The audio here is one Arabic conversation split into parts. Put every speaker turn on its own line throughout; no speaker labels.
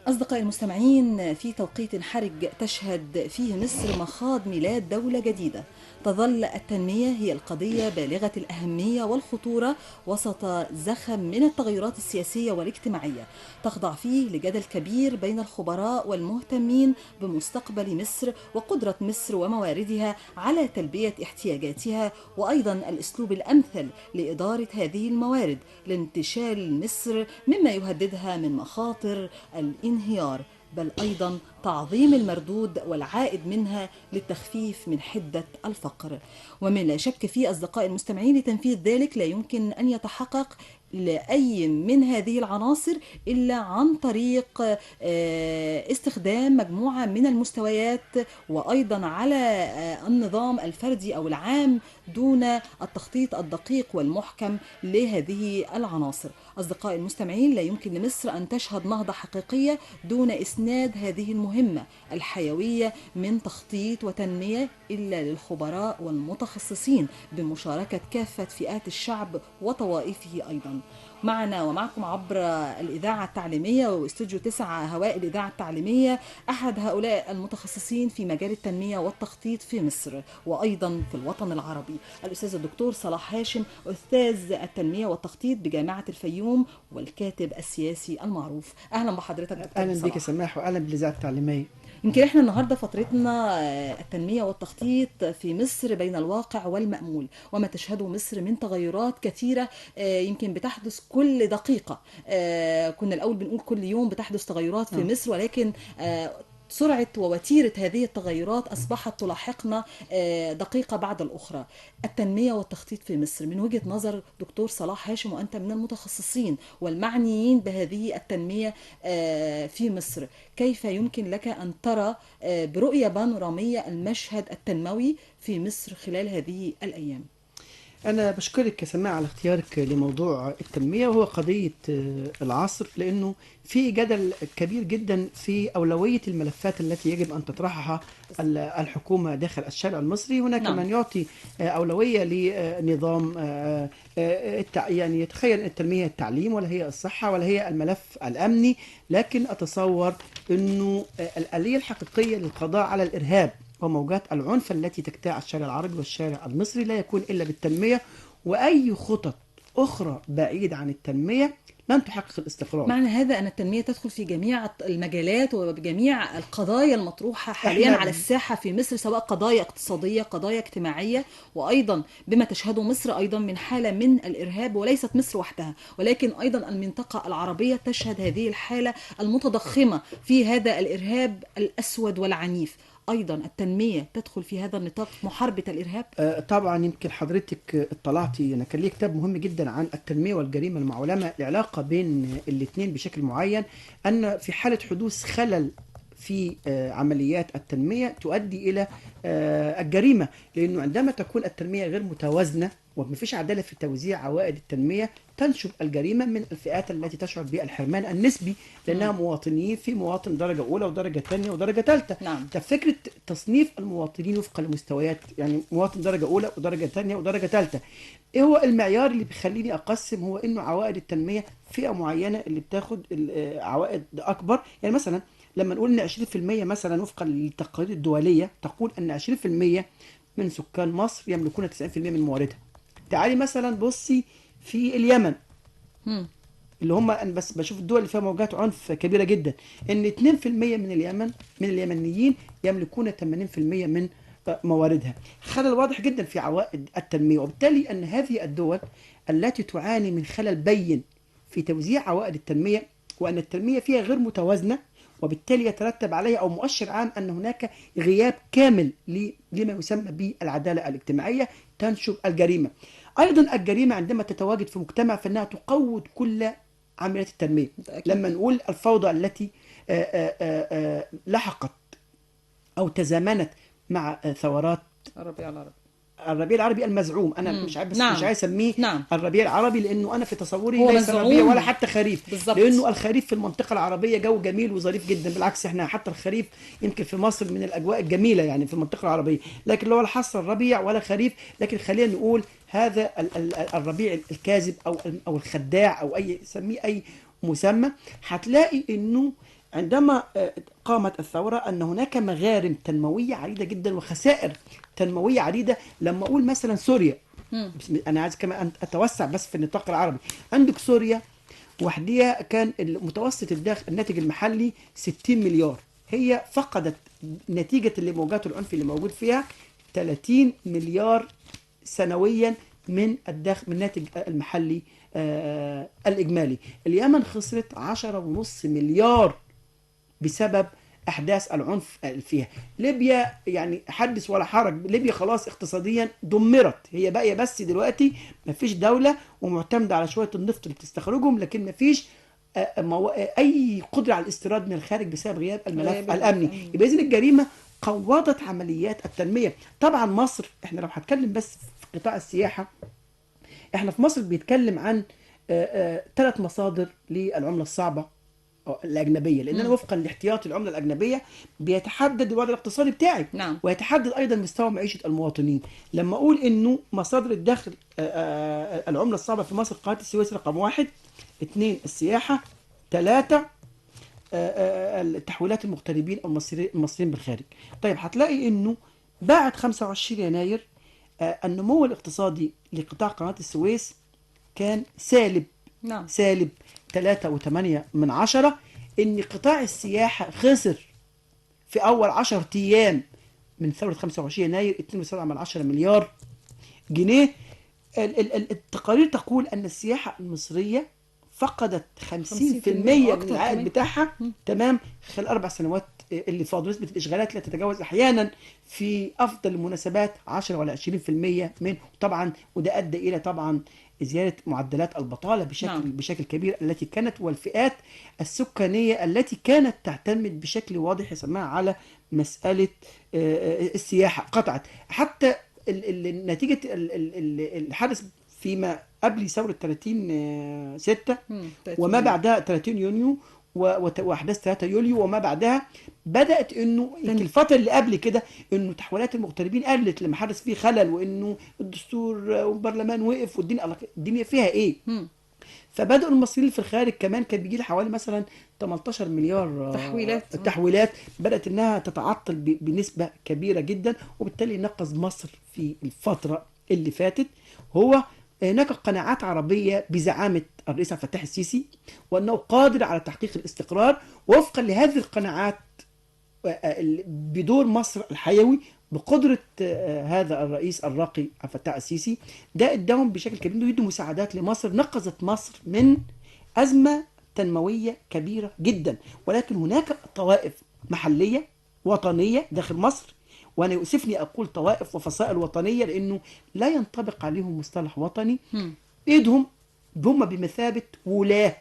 أصدقائي المستمعين، في توقيت حرج تشهد فيه مصر مخاض ميلاد دولة جديدة، تظل التنمية هي القضية بالغة الأهمية والخطورة وسط زخم من التغيرات السياسية والاجتماعية، تخضع فيه لجدل كبير بين الخبراء والمهتمين بمستقبل مصر وقدرة مصر ومواردها على تلبية احتياجاتها، وأيضا الأسلوب الأمثل لإدارة هذه الموارد لانتشال مصر مما يهددها من مخاطر الانهيار، بل أيضا تعظيم المردود والعائد منها للتخفيف من حدة الفقر. ومن لا شك في أصدقاء المستمعين لتنفيذ ذلك لا يمكن أن يتحقق لأي من هذه العناصر إلا عن طريق استخدام مجموعة من المستويات، وأيضا على النظام الفردي أو العام دون التخطيط الدقيق والمحكم لهذه العناصر. أصدقائي المستمعين، لا يمكن لمصر أن تشهد نهضة حقيقية دون إسناد هذه المهمة الحيوية من تخطيط وتنمية إلا للخبراء والمتخصصين بمشاركة كافة فئات الشعب وطوائفه أيضا. معنا ومعكم عبر الإذاعة التعليمية واستوديو 9 هواء الإذاعة التعليمية أحد هؤلاء المتخصصين في مجال التنمية والتخطيط في مصر وأيضا في الوطن العربي، الأستاذ الدكتور صلاح هاشم، أستاذ التنمية والتخطيط بجامعة الفيوم والكاتب السياسي المعروف. أهلا بحضرتك دكتور
اهلا بك يا
صلاح.
سماح، واهلا بالاذاعه التعليميه.
يمكن احنا النهارده فترتنا التنميه والتخطيط في مصر بين الواقع والمأمول، وما تشهده مصر من تغيرات كثيره يمكن بتحدث كل دقيقه. كنا الاول بنقول كل يوم بتحدث تغيرات في مصر، ولكن سرعة ووتيرة هذه التغيرات أصبحت تلاحقنا دقيقة بعد الأخرى. التنمية والتخطيط في مصر من وجهة نظر دكتور صلاح هاشم، وأنت من المتخصصين والمعنيين بهذه التنمية في مصر، كيف يمكن لك أن ترى برؤية بانورامية المشهد التنموي في مصر خلال هذه الأيام؟
انا بشكرك يا سماح على اختيارك لموضوع التنميه، وهو قضيه العصر، لانه في جدل كبير جدا في اولويه الملفات التي يجب ان تطرحها الحكومه داخل الشارع المصري. هناك
نعم.
من يعطي اولويه لنظام يعني يتخيل التنميه التعليم، ولا هي الصحه، ولا هي الملف الامني. لكن اتصور انه الاليه الحقيقيه للقضاء على الارهاب وموجات العنف التي تجتاح الشارع العربي والشارع المصري لا يكون إلا بالتنمية، وأي خطط أخرى بعيدة عن التنمية لن تحقق الاستقرار.
معنى هذا أن التنمية تدخل في جميع المجالات وبجميع القضايا المطروحة حاليا
احنا
على الساحة في مصر، سواء قضايا اقتصادية، قضايا اجتماعية، وأيضا بما تشهده مصر أيضا من حالة من الإرهاب، وليست مصر وحدها ولكن أيضا المنطقة العربية تشهد هذه الحالة المتضخمة في هذا الإرهاب الأسود والعنيف. أيضا التنمية تدخل في هذا النطاق، محاربة الإرهاب.
طبعا يمكن حضرتك اطلعتي، انا كان لي كتاب مهم جدا عن التنميه والجريمه المعلمه، العلاقه بين الاثنين بشكل معين، ان في حاله حدوث خلل في عمليات التنميه تؤدي الى الجريمه، لانه عندما تكون التنميه غير متوازنه ومفيش عداله في توزيع عوائد التنميه تنشب الجريمه من الفئات التي تشعر بالحرمان النسبي، لانها مواطنين، في مواطن درجه اولى ودرجه ثانيه ودرجه ثالثه.
نعم.
ففكره تصنيف المواطنين وفق المستويات، يعني مواطن درجه اولى ودرجه ثانيه ودرجه ثالثه، ايه هو المعيار اللي بيخليني اقسم؟ هو انه عوائد التنميه فئه معينه اللي بتاخد عوائد اكبر. يعني مثلا لما نقول ان 20% مثلا وفقا للتقارير الدوليه تقول ان 20% من سكان مصر يملكون 90% من مواردها. تعالي مثلا بصي في اليمن،
مم.
اللي هم انا بس بشوف الدول اللي فيها موجات عنف كبيره جدا، ان 2% من اليمن، من اليمنيين، يملكون 80% من مواردها. خلل واضح جدا في عوائد التنميه، وبالتالي ان هذه الدول التي تعاني من خلل بين في توزيع عوائد التنميه، وان التنميه فيها غير متوازنه، وبالتالي يترتب عليها او مؤشر عام ان هناك غياب كامل لما يسمى بالعداله الاجتماعيه، تنشب الجريمه. ايضا الجريمه عندما تتواجد في مجتمع فانها تقوض كل عمليات التنميه.
بالتأكيد.
لما نقول الفوضى التي لحقت او تزامنت مع ثورات
الربيع العربي.
الربيع العربي المزعوم، انا مش عارف، بس مش
نعم.
عايز اسميه
نعم.
الربيع العربي، لانه انا في تصوري
هو
ليس ربيع ولا
مزعوم.
حتى خريف.
بالضبط.
لانه الخريف في المنطقه العربيه جو جميل وظريف جدا، بالعكس احنا حتى الخريف يمكن في مصر من الاجواء الجميله يعني في المنطقه العربيه، لكن لا هو حصر ربيع ولا خريف. لكن خلينا نقول هذا الربيع الكاذب او الخداع او اي سميه اي مسمى، هتلاقي انه عندما قامت الثورة أن هناك مغارم تنموية عديدة جدا وخسائر تنموية عديدة. لما أقول مثلا سوريا،
مم.
أنا عايز كمان أن أتوسع بس في النطاق العربي. عندك سوريا وحديها كان متوسط الدخل الناتج المحلي 60 مليار، هي فقدت نتيجة اللي موجات العنف اللي موجود فيها 30 مليار سنويا من الدخل من الناتج المحلي الإجمالي. اليمن خسرت 10.5 مليار بسبب احداث العنف فيها. ليبيا يعني حدث ولا حرج، ليبيا خلاص اقتصاديا دمرت، هي باقيه بس دلوقتي ما فيش دوله ومعتمده على شويه النفط اللي بتستخرجهم، لكن ما فيش اي قدره على الاستيراد من الخارج بسبب غياب الملف الامني. يبقى اذا الجريمه قوضت عمليات التنميه. طبعا مصر، احنا لو هتكلم بس في قطاع السياحه، احنا في مصر بيتكلم عن 3 مصادر للعمله الصعبه الأجنبية، لأن أنا وفقا لاحتياطي العملة الأجنبية بيتحدد الوضع الاقتصادي بتاعي،
نعم.
ويتحدد أيضا مستوى معيشة المواطنين. لما أقول إنه مصادر الدخل العملة الصعبة في مصر قناة السويس رقم 1، 2 السياحة، 3 التحويلات المغتربين أو المصريين بالخارج. طيب هتلاقي إنه بعد 25 يناير النمو الاقتصادي لقطاع قناة السويس كان سالب،
نعم.
سالب 3.8. ان قطاع السياحة خسر في اول 10 ايام من ثورة 25 يناير 2.7 مليار جنيه. التقارير تقول ان السياحة المصرية فقدت 50% من العائد بتاعها، تمام، خلال 4 سنوات اللي فاضوا. نسبة الاشغالات لا تتجاوز احيانا في افضل المناسبات 10 ولا 20% من، طبعا وده ادى الى طبعا زيادة معدلات البطالة بشكل كبير التي كانت، والفئات السكانية التي كانت تعتمد بشكل واضح يسمى على مسألة السياحة قطعت. حتى نتيجة الحدث فيما قبل ثورة 30/6 وما بعدها 30 يونيو واحداث 3 يوليو وما بعدها، بدات انه الفتره اللي قبل كده انه تحويلات المغتربين قلت لما حدث فيه خلل، وانه الدستور والبرلمان وقف والدنيا فيها ايه. فبداوا المصريين اللي في الخارج كمان كان بيجي حوالي مثلا 18 مليار تحويلات بدات انها تتعطل بنسبه كبيره جدا، وبالتالي نقص مصر في الفتره اللي فاتت هو هناك قناعات عربية بزعامة الرئيس عبد الفتاح السيسي وأنه قادر على تحقيق الاستقرار. ووفقا لهذه القناعات بدور مصر الحيوي بقدرة هذا الرئيس الراقي عبد الفتاح السيسي، ده اداهم بشكل كبير انه يدوا مساعدات لمصر، نقذت مصر من أزمة تنموية كبيرة جدا. ولكن هناك طوائف محلية وطنية داخل مصر، وانا يؤسفني اقول طوائف وفصائل وطنيه لانه لا ينطبق عليهم مصطلح وطني، ايدهم هم بمثابه ولاة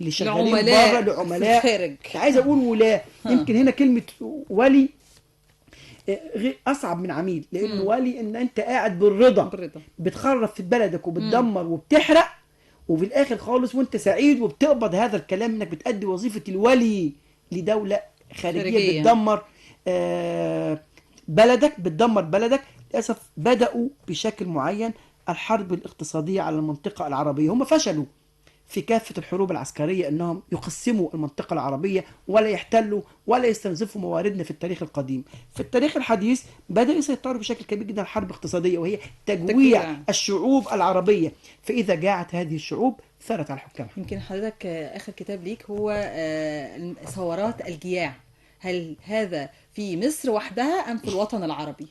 اللي شغالين بره لعملاء في الخارج. عايز اقول ولاة، يمكن هنا كلمه ولي اصعب من عميل، لانه ولي ان انت قاعد بالرضا بتخرب في بلدك وبتدمر وبتحرق، وفي الاخر خالص وانت سعيد وبتقبض هذا الكلام انك بتأدي وظيفه الولي لدوله خارجيه بتدمر بلدك، بتدمر بلدك. للأسف بدأوا بشكل معين الحرب الاقتصادية على المنطقة العربية. هم فشلوا في كافة الحروب العسكرية أنهم يقسموا المنطقة العربية ولا يحتلوا ولا يستنزفوا مواردنا في التاريخ القديم. في التاريخ الحديث بدأ يسيطروا بشكل كبير جدا الحرب الاقتصادية، وهي تجويع الشعوب العربية. فإذا جاعت هذه الشعوب ثارت على الحكام.
يمكن حضرتك آخر كتاب ليك هو ثورات الجياع، هل هذا في مصر وحدها أم في الوطن العربي؟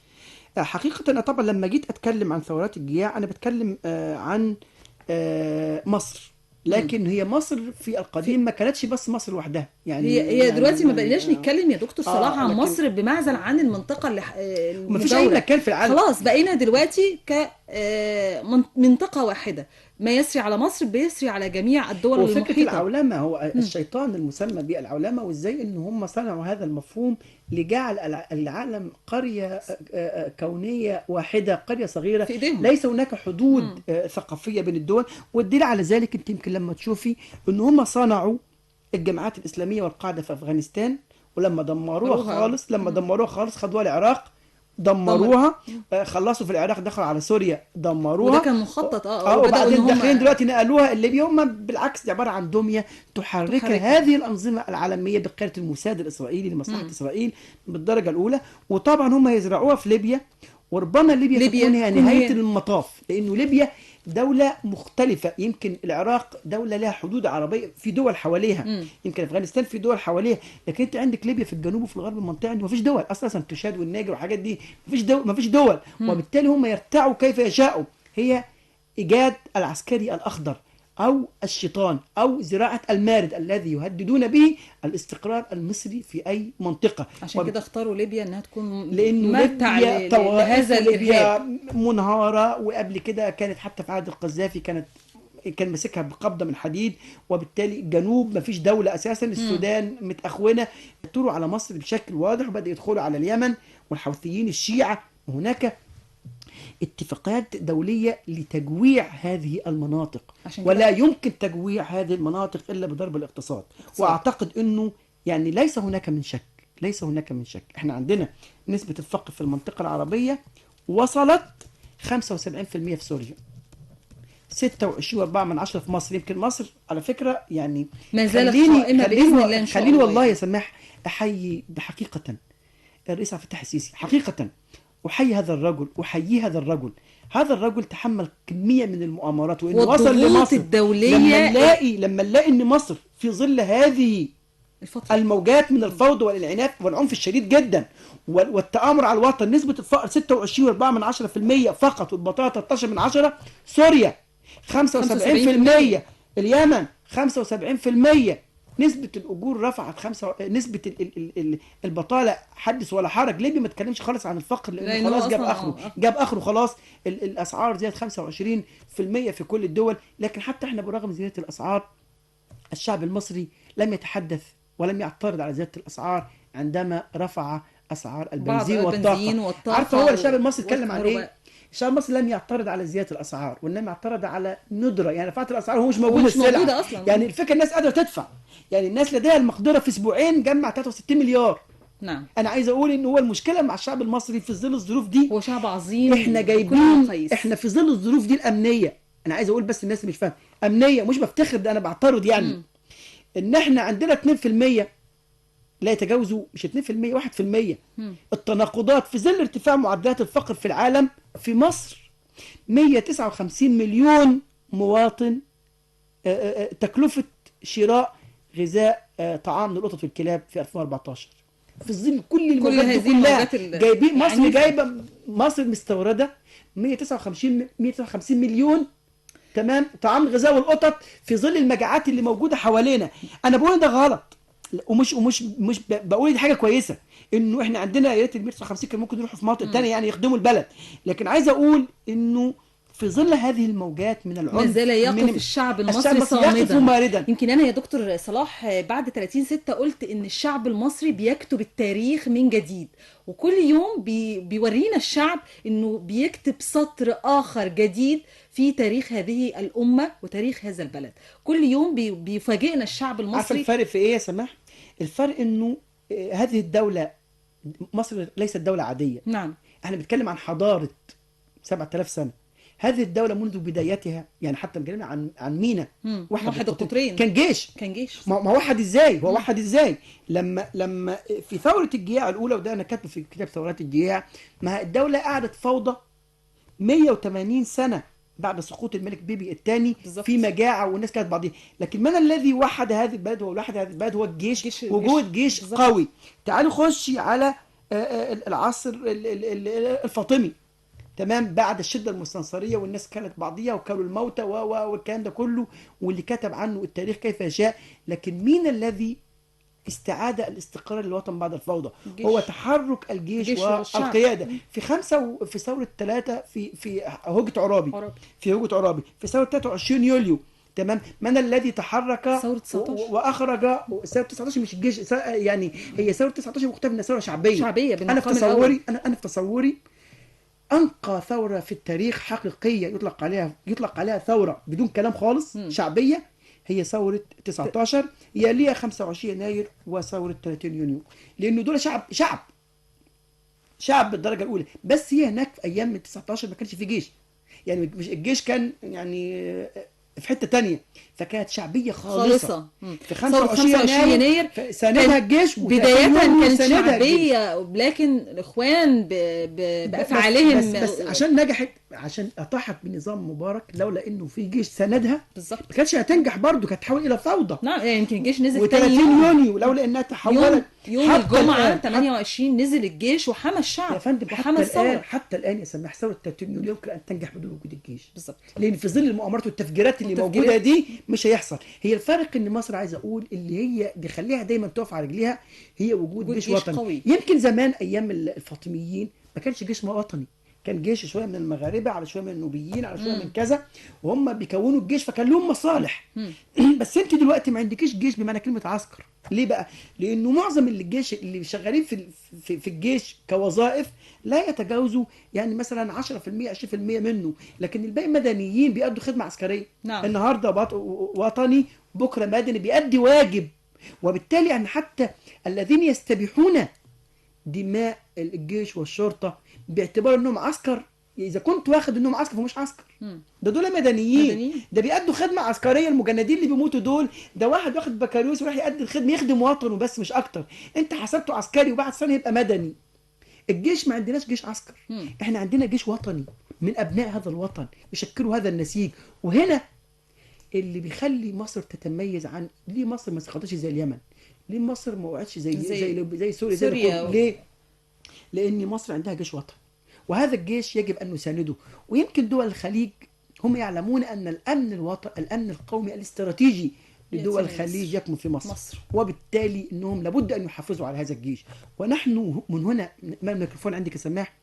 حقيقة أنا طبعا لما جيت أتكلم عن ثورات الجياع أنا بتكلم عن مصر، لكن هي مصر في القديم ما كانتش بس مصر لوحدها. يعني
هي دلوقتي ما بقيناش نتكلم يا دكتور صلاح عن مصر بمعزل عن المنطقة اللي
ما فيش أي مكان في العالم.
خلاص بقينا دلوقتي كمنطقة واحدة، ما يسري على مصر بيسري على جميع الدول المحيطة.
وفكرة العولمة هو الشيطان المسمى بالعولمة، وازاي ان هم صنعوا هذا المفهوم لجعل العالم قرية كونية واحدة، قرية صغيرة ليس هناك حدود ثقافية بين الدول. والدليل على ذلك انت يمكن لما تشوفي ان هم صنعوا الجماعات الإسلامية والقاعدة في أفغانستان، ولما دمروها خالص خدوها العراق دمروها. خلصوا في العراق، دخلوا على سوريا دمروها.
وده كان مخطط
وبعدين داخلين دلوقتي نقلوها ليبيا. هم بالعكس دي عباره عن دميه تحرك هذه الانظمه العالميه بقياده الموساد الاسرائيلي لمصلحه اسرائيل بالدرجه الاولى. وطبعا هم يزرعوها في ليبيا، وربما ليبيا تكون هي نهايه المطاف، لانه ليبيا دولة مختلفة. يمكن العراق دولة لها حدود عربية، في دول حواليها. يمكن أفغانستان في دول حواليها، لكن أنت عندك ليبيا في الجنوب وفي الغرب المنطقة دي ما فيش دول أصلا. تشاد والنيجر والحاجات دي ما فيش دول. وبالتالي هم يرتعوا كيف يشاءوا. هي إيجاد العسكري الأخضر أو الشيطان أو زراعة المارد الذي يهددون به الاستقرار المصري في أي منطقة.
عشان كده اختاروا ليبيا انها تكون
لأنه
مرتع
لهذا ليبيا
الارهاب.
منهارة، وقبل كده كانت حتى في عهد القذافي كان ماسكها بقبضة من حديد. وبالتالي الجنوب ما فيش دولة أساسا. السودان متأخونة، يطوروا على مصر بشكل واضح، وبدأ يدخلوا على اليمن والحوثيين الشيعة. وهناك اتفاقات دولية لتجويع هذه المناطق، ولا يمكن تجويع هذه المناطق إلا بضرب الاقتصاد. وأعتقد أنه يعني ليس هناك من شك. احنا عندنا نسبة الفقر في المنطقة العربية وصلت 75% في سوريا، 26.4% في مصر. يمكن مصر على فكرة يعني
ما زالت قائمة بإذن الله إن شاء الله.
خليني والله يا سماح أحيي بحقيقة الرئيس عبد الفتاح السيسي، حقيقة أحيي هذا الرجل تحمل كمية من المؤامرات، وإنه وصل لمصر
الدولية.
لما نلاقي إن مصر في ظل هذه الموجات من الفوضى والعناف والعنف الشديد جدا والتآمر على الوطن، نسبة الفقر 26.4% فقط، والبطالة 13%. سوريا 75%، اليمن 75%. نسبة الأجور رفعت نسبة البطالة حدث ولا حرج. ليبيا ما تكلمش خالص عن الفقر، لأنه خلاص جاب آخره خلاص. الأسعار زادت 25% في كل الدول. لكن حتى احنا برغم زيادة الأسعار الشعب المصري لم يتحدث ولم يعترض على زيادة الأسعار عندما رفع أسعار البنزين والطاقة. عارفة هو الشعب المصري اتكلم عن إيه؟ الشعب المصري لم يعترض على زيادة الأسعار، وإنما اعترض على ندرة. يعني رفعت الأسعار هو مش موجود السلعة
أصلا.
يعني الفكرة الناس قادرة تدفع، يعني الناس لديها المقدرة في أسبوعين جمع 63 مليار.
نعم.
أنا عايز أقول إن هو المشكلة مع الشعب المصري في ظل الظروف دي.
هو شعب عظيم.
إحنا في ظل الظروف دي الأمنية. أنا عايز أقول بس الناس مش فاهمة أمنية، مش بفتخر، ده أنا بعترض يعني. إن إحنا عندنا 2% لا يتجاوزوا، مش 2%، 1%. التناقضات في ظل ارتفاع معدلات الفقر في العالم. في مصر 159 مليون مواطن تكلفة شراء غذاء طعام للقطط والكلاب في 2014. في ظل كل الموجات دي كلها جايبين مصر مستوردة 159 مليون تمام طعام غذاء والقطط في ظل المجاعات اللي موجودة حوالينا. انا بقول ده غلط، ومش بقول دي حاجه كويسه انه احنا عندنا يا ريت ال 159 كان ممكن يروحوا في مناطق ثانيه يعني يخدموا البلد. لكن عايز اقول انه في ظل هذه الموجات من العنف
ما زال يقف الشعب المصري صامدا. يمكن انا يا دكتور صلاح بعد 30/6 قلت ان الشعب المصري بيكتب التاريخ من جديد، وكل يوم بيورينا الشعب انه بيكتب سطر اخر جديد في تاريخ هذه الامه وتاريخ هذا البلد. كل يوم بيفاجئنا الشعب المصري.
عارف الفرق في ايه يا سماح؟ الفرق انه هذه الدوله مصر ليست دوله عاديه.
نعم.
احنا بنتكلم عن حضاره 7000 سنه. هذه الدولة منذ بدايتها، يعني حتى بنتكلم عن مينا
وحد القطرين
كان جيش. ما وحد ازاي؟ هو وحد ازاي؟ لما في ثورة الجياع الأولى، وده أنا كاتبه في كتاب ثورات الجياع، ما الدولة قعدت فوضى 180 سنة بعد سقوط الملك بيبي الثاني في مجاعة والناس كانت بعضيها. لكن من الذي وحد هذه البلد هو الجيش، وجود جيش قوي. تعالوا خشي على العصر الفاطمي تمام، بعد الشدة المستنصرية والناس كانت بعضيها وكانوا الموتى والكلام ده كله، واللي كتب عنه التاريخ كيف يشاء. لكن مين الذي استعاد الاستقرار للوطن بعد الفوضى؟ هو تحرك الجيش والقيادة. في ثورة 3 في هوجة عرابي في ثورة 23 يوليو تمام. من الذي تحرك
ثورة 19
واخرج ثورة 19؟ مش الجيش يعني، هي ثورة 19 مختلفة من ثورة شعبية. انا في تصوري أنقى ثورة في التاريخ حقيقية يطلق عليها ثورة بدون كلام خالص شعبية، هي ثورة 19 يليها 25 يناير وثورة 30 يونيو. لأنه دول شعب شعب بالدرجه الاولى. بس هي هناك في ايام من 19 ما كانش في جيش، يعني مش الجيش كان يعني في حته تانية، فكانت شعبيه خالصه. في
ثورة
25
25
يناير
يناير
ساندها
كان
الجيش،
بداية
وتأتيهم
كانت
ساندها الجيش.
شعبية، لكن الإخوان بأفعالهم
بس عشان نجحت، عشان اطاحت بنظام مبارك، لولا انه في جيش ساندها ما
بالظبط.
كانتش هتنجح برضه، كانت تحول الى فوضى.
نعم، يعني يمكن الجيش نزل
و30
تاني يوم.
يونيو لولا انها تحولت
يوم
حتى
الجمعة
الان
28 نزل الجيش وحمى
يا
الشعب
فندم
وحمى
حتى الان،
الثورة.
حتى الان يا سماح، ثوره 30 يونيو يمكن ان تنجح بدون وجود الجيش.
بالظبط.
لان في ظل المؤامرات والتفجيرات اللي
والتفجيرات.
موجوده دي مش هيحصل. هي الفارق ان مصر، عايز اقول، اللي هي بيخليها دايما تقف على رجليها هي وجود جيش وطني
قوي.
يمكن زمان ايام الفاطميين ما كانش جيش وطني، كان جيش شويه من المغاربه على شويه من النوبيين على شويه من كذا، وهم بيكونوا الجيش، فكان لهم مصالح. بس انت دلوقتي ما عندكيش جيش بمعنى كلمه عسكر. ليه بقى؟ لانه معظم الجيش اللي شغالين في الجيش كوظائف لا يتجاوزوا يعني مثلا 10% 20% منه، لكن الباقي مدنيين بيأدوا خدمه عسكريه.
نعم.
النهارده وطني، بكره مدني بيأدي واجب. وبالتالي يعني حتى الذين يستبيحون دماء الجيش والشرطه باعتبار انهم عسكر، اذا كنت واخد انهم عسكر فمش عسكر، ده دول مدنيين. ده بيأدوا خدمه عسكريه. المجندين اللي بيموتوا دول، ده واحد واخد بكالوريوس وراح يأدي الخدمه، يخدم وطنه بس مش اكتر. انت حسبته عسكري وبعد سنه يبقى مدني. الجيش ما عندناش جيش عسكر، احنا عندنا جيش وطني من ابناء هذا الوطن يشكلوا هذا النسيج. وهنا اللي بيخلي مصر تتميز عن، ليه مصر ما سقطتش زي اليمن؟ ليه مصر ما وقعتش زي سوريا؟ ليه؟ لان مصر عندها جيش وطني، وهذا الجيش يجب ان نسانده. ويمكن دول الخليج هم يعلمون ان الامن القومي الاستراتيجي لدول الخليج يكمن في مصر. وبالتالي انهم لابد ان يحافظوا على هذا الجيش. ونحن من هنا، ما الميكروفون عندك يا سماح،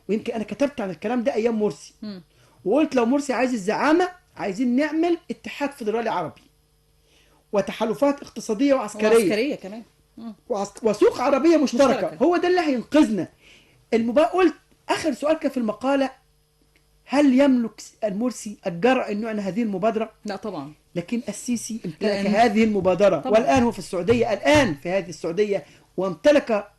ويمكن انا كتبت عن الكلام ده ايام مرسي، وقلت لو مرسي عايز الزعامه، عايزين نعمل اتحاد فيدرالي عربي وتحالفات اقتصاديه وعسكريه
كمان،
وسوق عربيه مشتركه. هو ده اللي هينقذنا. قلت اخر سؤال كان في المقاله: هل يملك المرسي الجرأة انه يعمل هذه المبادره؟
لا طبعا.
لكن السيسي امتلك هذه المبادره طبعا. والان هو في السعوديه، الان في هذه السعوديه،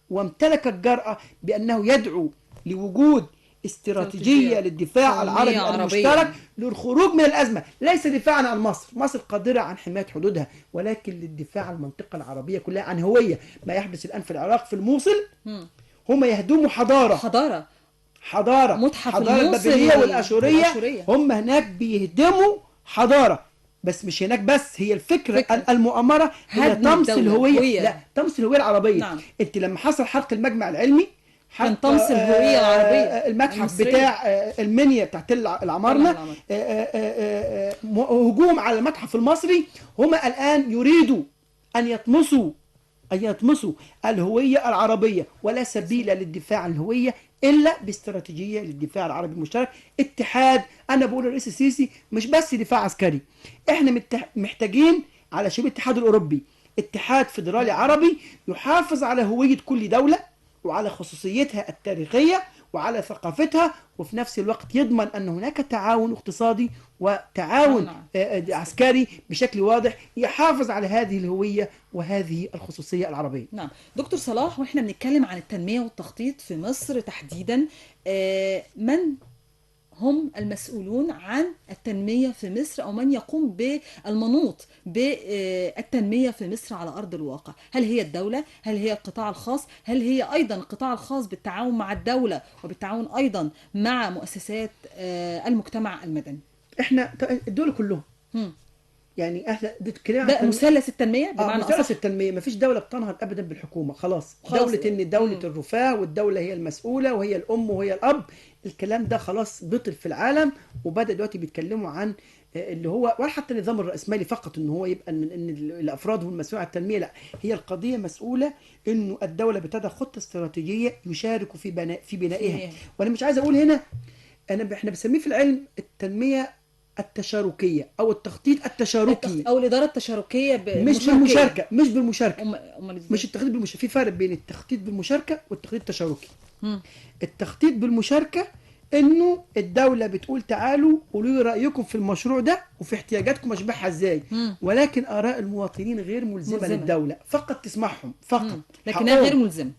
وامتلك الجرأة بانه يدعو لوجود استراتيجية للدفاع العربي المشترك للخروج من الأزمة. ليس دفاعا عن مصر، مصر قادرة عن حماية حدودها، ولكن للدفاع عن المنطقة العربية كلها، عن هوية. ما يحدث الآن في العراق في الموصل، هم يهدموا حضارة
متحف
البابلية والأشورية. هم هناك بيهدموا حضارة. بس مش هناك بس، هي الفكرة المؤامرة هي طمس الهوية. لا، طمس الهوية العربية.
نعم.
انت لما حصل حرق المجمع العلمي،
كان طمس الهوية العربية.
المتحف المصرية بتاع المنيا بتاعت العمارنة، هجوم على المتحف المصري. هم الآن يريدوا أن يطمسوا الهوية العربية، ولا سبيل للدفاع عن الهوية إلا باستراتيجية للدفاع العربي المشترك. اتحاد. أنا بقول الرئيس السيسي مش بس دفاع عسكري، احنا محتاجين على شبه الاتحاد الأوروبي اتحاد فيدرالي عربي يحافظ على هوية كل دولة وعلى خصوصيتها التاريخية وعلى ثقافتها، وفي نفس الوقت يضمن أن هناك تعاون اقتصادي وتعاون عسكري بشكل واضح يحافظ على هذه الهوية وهذه الخصوصية العربية.
نعم دكتور صلاح، وإحنا بنتكلم عن التنمية والتخطيط في مصر تحديدا، من هم المسؤولون عن التنمية في مصر، أو من يقوم بالمنوط بالتنمية في مصر على أرض الواقع؟ هل هي الدولة؟ هل هي القطاع الخاص؟ هل هي أيضا القطاع الخاص بالتعاون مع الدولة وبالتعاون أيضا مع مؤسسات المجتمع المدني؟
احنا الدول كلهم يعني احنا
ده مثلث التنميه بمعنى
مثلث التنميه. ما فيش دوله بتنهض ابدا بالحكومه. خلاص دوله الرفاه، والدوله هي المسؤوله وهي الام وهي الاب. الكلام ده خلاص بطل في العالم، وبدا دلوقتي بيتكلموا عن اللي هو، ولا حتى النظام الرأسمالي فقط ان هو يبقى ان الافراد هم المسؤول عن التنميه. لا، هي القضيه مسؤوله انه الدوله بتضع خطه استراتيجيه يشاركوا في بنائها. وانا مش عايز اقول هنا، احنا بنسميه في العلم التنميه التشاركيه او التخطيط التشاركي
او الاداره التشاركيه
مش بالمشاركه. مش التخطيط بالمشاركه. في فرق بين التخطيط بالمشاركه والتخطيط التشاركي. التخطيط بالمشاركه انه الدوله بتقول تعالوا قولوا لي رايكم في المشروع ده وفي احتياجاتكم اشبعها ازاي، ولكن اراء المواطنين غير ملزمه للدوله، فقط تسمعهم فقط،
لكنها غير ملزمه.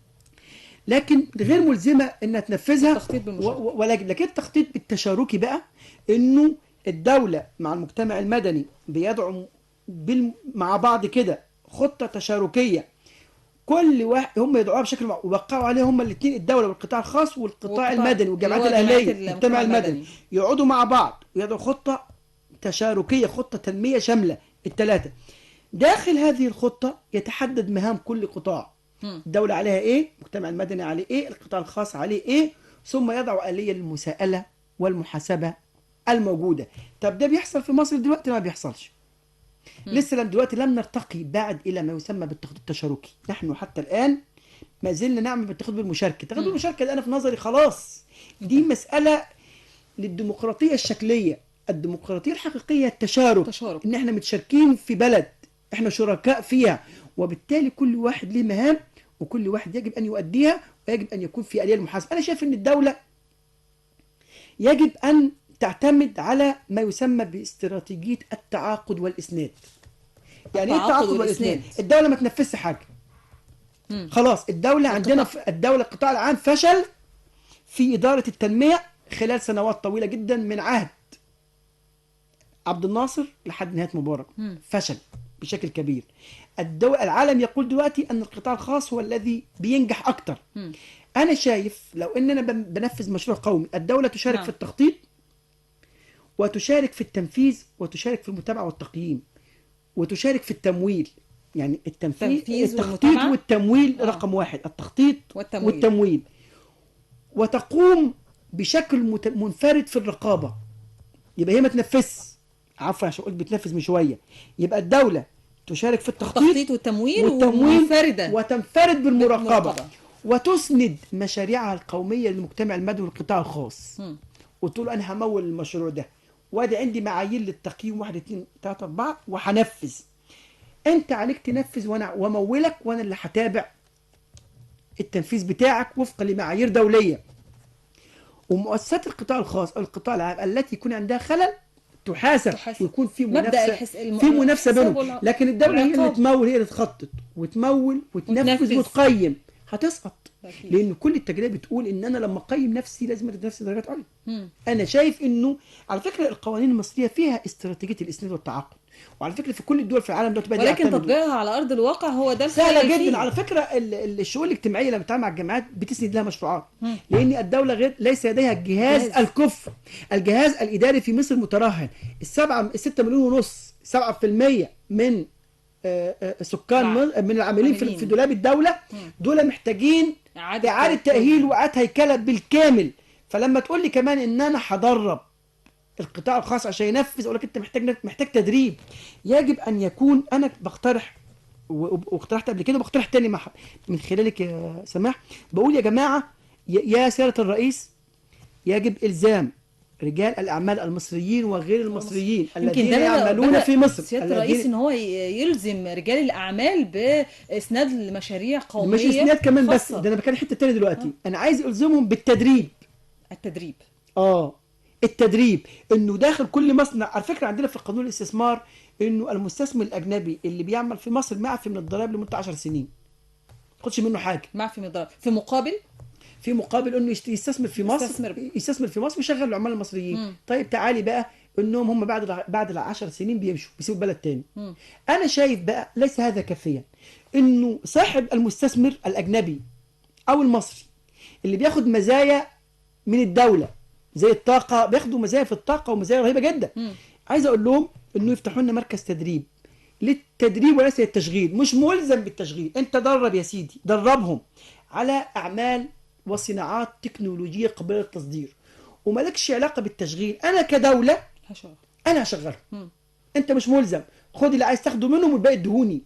لكن غير ملزمه انها تنفذها.
التخطيط بالمشاركة.
لكن التخطيط بالتشاركي بقى، انه الدوله مع المجتمع المدني بيدعم مع بعض كده خطه تشاركيه، كل واحد هم يدعوها بشكل ووقعوا عليها هم الاثنين، الدوله والقطاع الخاص والقطاع المدني والجمعيات
اللي هو
الاهليه،
جمعيات
المجتمع المدني، يقعدوا مع بعض ويدعوا خطه تشاركيه، خطه تنميه شامله الثلاثه. داخل هذه الخطه يتحدد مهام كل قطاع، الدوله عليها ايه، المجتمع المدني عليه ايه، القطاع الخاص عليه ايه، ثم يضعوا آلية للمساءله والمحاسبه الموجوده. طب ده بيحصل في مصر دلوقتي؟ ما بيحصلش. لسه دلوقتي لم نرتقي بعد الى ما يسمى بالتخطيط التشاركي. نحن حتى الان ما زلنا نعمل بالتخطيط بالمشاركه. التخطيط بالمشاركه ده انا في نظري خلاص دي مساله للديمقراطيه الشكليه. الديمقراطيه الحقيقيه التشارك، ان احنا متشاركين في بلد، احنا شركاء فيها، وبالتالي كل واحد له مهام وكل واحد يجب ان يؤديها، ويجب ان يكون في آلية المحاسبه. انا شايف ان الدوله يجب ان تعتمد على ما يسمى باستراتيجيه التعاقد والاسناد. يعني ايه التعاقد والاسناد؟ الدوله ما تنفذش حاجه. خلاص الدوله عندنا الدوله القطاع العام فشل في اداره التنميه خلال سنوات طويله جدا من عهد عبد الناصر لحد نهايه مبارك. فشل بشكل كبير. العالم يقول دلوقتي ان القطاع الخاص هو الذي بينجح اكتر. انا شايف لو اننا بنفذ مشروع قومي، الدوله تشارك في التخطيط وتشارك في التنفيذ وتشارك في المتابعه والتقييم وتشارك في التمويل. يعني التخطيط والتمويل رقم واحد، التخطيط والتمويل. وتقوم بشكل منفرد في الرقابه. يبقى هي ما تنفذش، عفوا عشان قلت بتنفذ من شويه. يبقى الدوله تشارك في التخطيط
والتمويل
وتنفرد بالمراقبه وتسند مشاريعها القوميه للمجتمع المدني والقطاع الخاص. وتقول انا همول المشروع ده، وادي عندي معايير للتقييم 1 2 3 4 وهنفذ. انت عليك تنفذ وانا ومولك، وانا اللي هتابع التنفيذ بتاعك وفقا لمعايير دوليه. ومؤسسات القطاع الخاص او القطاع العام التي يكون عندها خلل تحاسب. يكون في منافسه بينهم. لكن الدوله هي اللي تمول، هي اللي تخطط وتمول وتنفذ وتقيم، هتسقط. لان كل التجارب بتقول ان انا لما اقيم نفسي لازم ادي نفسي درجات عليا. انا شايف انه على فكره القوانين المصريه فيها استراتيجيه الاسناد والتعاقد، وعلى فكره في كل الدول في العالم دلوقتي
ولكن تطبيقها على ارض الواقع هو ده
سهله جدا. على فكره الشؤون الاجتماعيه لما بتتعامل مع الجامعات بتسند لها مشروعات، لان الدوله ليس لديها الجهاز الكفء. الجهاز الاداري في مصر مترهن. 6 مليون ونص 7% من سكان من العاملين في دولاب الدوله دول محتاجين اعاده تاهيل واعاده هيكله بالكامل. فلما تقول لي كمان ان انا هدرب القطاع الخاص عشان ينفذ، اقول لك انت محتاج تدريب. يجب ان يكون، انا بقترح واقترحت قبل كده وبقترح تاني من خلالك يا سماح، بقول يا جماعه يا سياده الرئيس، يجب الزام رجال الاعمال المصريين وغير المصريين الذين يعملون في مصر.
سياده الرئيس ان هو يلزم رجال الاعمال باسناد المشاريع قوميه،
مش اسناد كمان بس، ده انا بتكلم حته تاني دلوقتي. انا عايز الزمهم بالتدريب. التدريب انه داخل كل مصنع. على فكره عندنا في قانون الاستثمار انه المستثمر الاجنبي اللي بيعمل في مصر معفي من الضرائب لمده 10 سنين، ما تاخدش منه حاجه،
معفي من الضرائب في مقابل
انه يستثمر في مصر ويشغل العمال المصريين. طيب تعالي بقى انهم هم بعد 10 سنين بيمشوا بيسيبوا بلد تاني. انا شايف بقى ليس هذا كافيا، انه صاحب المستثمر الاجنبي او المصري اللي بياخد مزايا من الدوله زي الطاقه، بياخدوا مزايا في الطاقه ومزايا رهيبه جدا. عايز اقول لهم انه يفتحوا لنا مركز تدريب للتدريب وليس للتشغيل. مش ملزم بالتشغيل، انت درب يا سيدي، دربهم على اعمال وصناعات تكنولوجيه قابله للتصدير، ومالكش علاقه بالتشغيل. انا كدوله انا هشغلهم، انت مش ملزم. خد اللي عايز تاخده منهم والباقي ادهوني.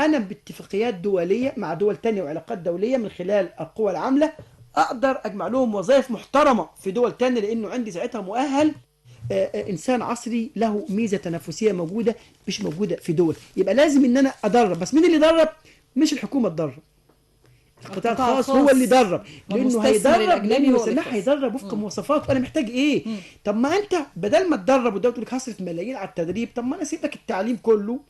انا باتفاقيات دوليه مع دول تانية وعلاقات دوليه من خلال القوى العامله اقدر اجمع لهم وظائف محترمه في دول تانية، لانه عندي ساعتها مؤهل انسان عصري له ميزه تنافسيه موجوده مش موجوده في دول. يبقى لازم ان انا ادرب. بس مين اللي يدرب؟ مش الحكومه تدرب، القطاع الخاص هو اللي يدرب، لانه هيدرب، لانه هيدرب وفق مواصفات وانا محتاج ايه. طب ما انت بدل ما تدرب والدوله تقول لك هصرف ملايين على التدريب، طب ما انا اسيب لك التعليم كله،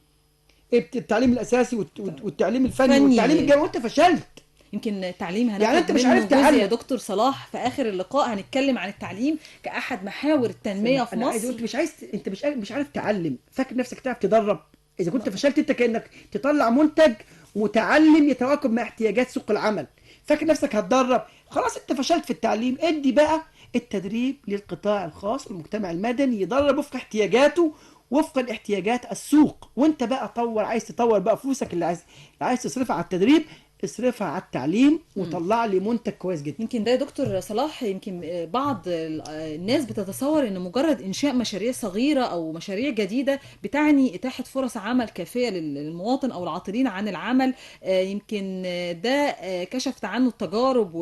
التعليم الاساسي والتعليم الفني والتعليم الجامعي، وانت فشلت.
يمكن التعليم
يعني
هناخد
انت مش
منه
عارف
جزء يا
تعلم.
دكتور صلاح في اخر اللقاء، هنتكلم عن التعليم كأحد محاور التنمية في
انا عايز اقول
مصر.
انت مش عايز، انت مش عارف تعلم، فاكر نفسك تعرف تدرب؟ اذا كنت فشلت انت كانك تطلع منتج متعلم يتواكب مع احتياجات سوق العمل، فاكر نفسك هتدرب؟ خلاص انت فشلت في التعليم. ادي بقى التدريب للقطاع الخاص والمجتمع المدني يدرب وفق احتياجاته، وفق احتياجات السوق. وانت بقى طور، عايز تطور بقى فلوسك اللي عايز تصرفها على التدريب، اصرفها على التعليم وطلع لي منتج كويس جدا.
يمكن ده يا دكتور صلاح، يمكن بعض الناس بتتصور ان مجرد انشاء مشاريع صغيرة او مشاريع جديدة بتعني اتاحة فرص عمل كافية للمواطن او العاطلين عن العمل. يمكن ده كشفت عنه التجارب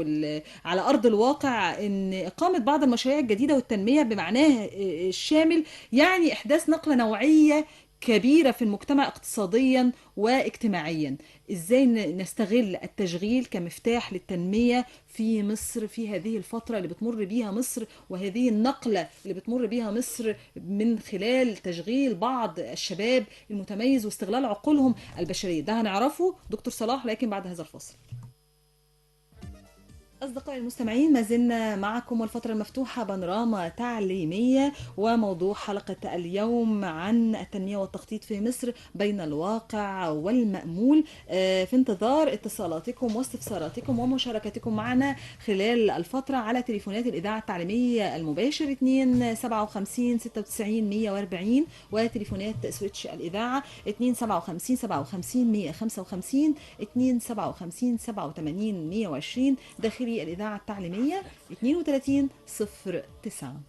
على ارض الواقع، ان اقامة بعض المشاريع الجديدة والتنمية بمعناها الشامل يعني احداث نقلة نوعية كبيرة في المجتمع اقتصاديا واجتماعيا. ازاي نستغل التشغيل كمفتاح للتنمية في مصر في هذه الفترة اللي بتمر بيها مصر، وهذه النقلة اللي بتمر بيها مصر من خلال تشغيل بعض الشباب المتميز واستغلال عقولهم البشرية. ده هنعرفه دكتور صلاح لكن بعد هذا الفاصل. أصدقائي المستمعين، ما زلنا معكم والفترة المفتوحة بانوراما تعليمية، وموضوع حلقة اليوم عن التنمية والتخطيط في مصر بين الواقع والمأمول. في انتظار اتصالاتكم واستفساراتكم ومشاركتكم معنا خلال الفترة على تليفونات الإذاعة التعليمية المباشر 2 57 96 140، وتليفونات سويتش الإذاعة 2 57 57 155 2 57 87 120 داخلي الإذاعة التعليمية 3209.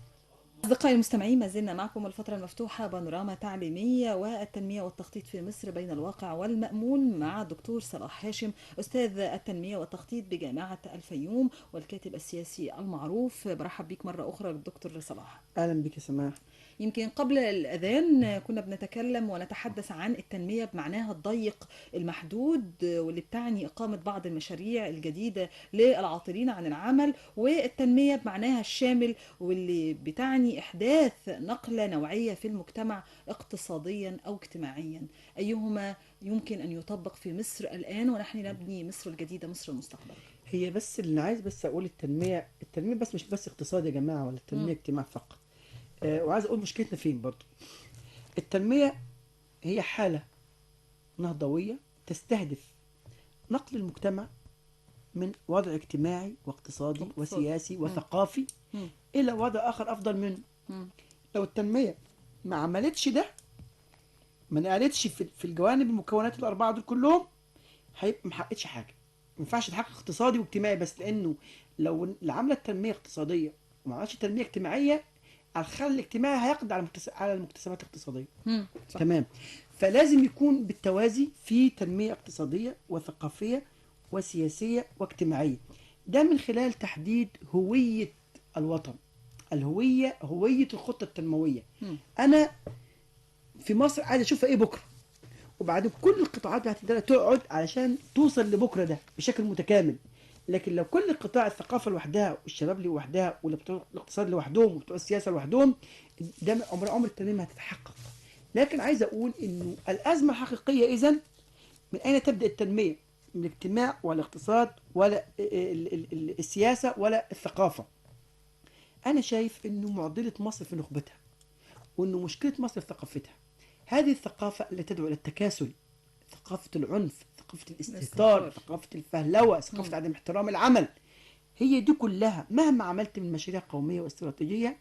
أصدقائي المستمعين، ما زلنا معكم الفترة المفتوحة بانوراما تعليمية والتنمية والتخطيط في مصر بين الواقع والمأمول مع الدكتور صلاح هاشم، أستاذ التنمية والتخطيط بجامعة الفيوم والكاتب السياسي المعروف. برحب بيك مرة أخرى دكتور صلاح.
اهلا بك يا سماح.
يمكن قبل الأذان كنا بنتكلم ونتحدث عن التنمية بمعناها الضيق المحدود، واللي بتعني إقامة بعض المشاريع الجديدة للعاطلين عن العمل، والتنمية بمعناها الشامل واللي بتعني إحداث نقلة نوعية في المجتمع اقتصاديا أو اجتماعيا. أيهما يمكن أن يطبق في مصر الآن ونحن نبني مصر الجديدة، مصر المستقبل؟
هي بس اللي عايز بس اقول، التنميه بس مش بس اقتصاد يا جماعه، ولا التنميه اجتماع فقط. وعايز اقول مشكلتنا فين برضو. التنميه هي حاله نهضويه تستهدف نقل المجتمع من وضع اجتماعي واقتصادي وسياسي وثقافي الى وضع اخر افضل منه. لو التنميه ما عملتش ده، ما نقلتش في الجوانب المكونات الاربعه دول كلهم، هيبقى ما حققتش حاجه. ما ينفعش تحقق اقتصادي واجتماعي بس، لانه لو اللي عملت تنميه اقتصاديه وما عملتش تنميه اجتماعيه، الخلل الاجتماعي هيقضي على المكتسبات الاقتصاديه.
صح.
تمام. فلازم يكون بالتوازي في تنميه اقتصاديه وثقافيه وسياسيه واجتماعيه. ده من خلال تحديد هويه الوطن، هويه الخطه التنمويه. انا في مصر عايز اشوفها ايه بكره، وبعدين كل القطاعات بتاعت الدولة تقعد علشان توصل لبكره ده بشكل متكامل. لكن لو كل قطاع الثقافه لوحدها والشباب لوحدها وبتوع الاقتصاد لوحدهم وبتوع السياسه لوحدهم، ده عمر التنميه ما هتتحقق. لكن عايز اقول انه الازمه الحقيقيه اذا من اين تبدا التنميه؟ من الاجتماع ولا الاقتصاد ولا السياسه ولا الثقافه؟ انا شايف انه معضله مصر في نخبتها، وانه مشكله مصر في ثقافتها. هذه الثقافة التي تدعو إلى التكاسل، ثقافة العنف، ثقافة الاستهتار، ثقافة الفهلوة، ثقافة عدم احترام العمل، هي دي كلها مهما عملت من مشاريع قومية واستراتيجية،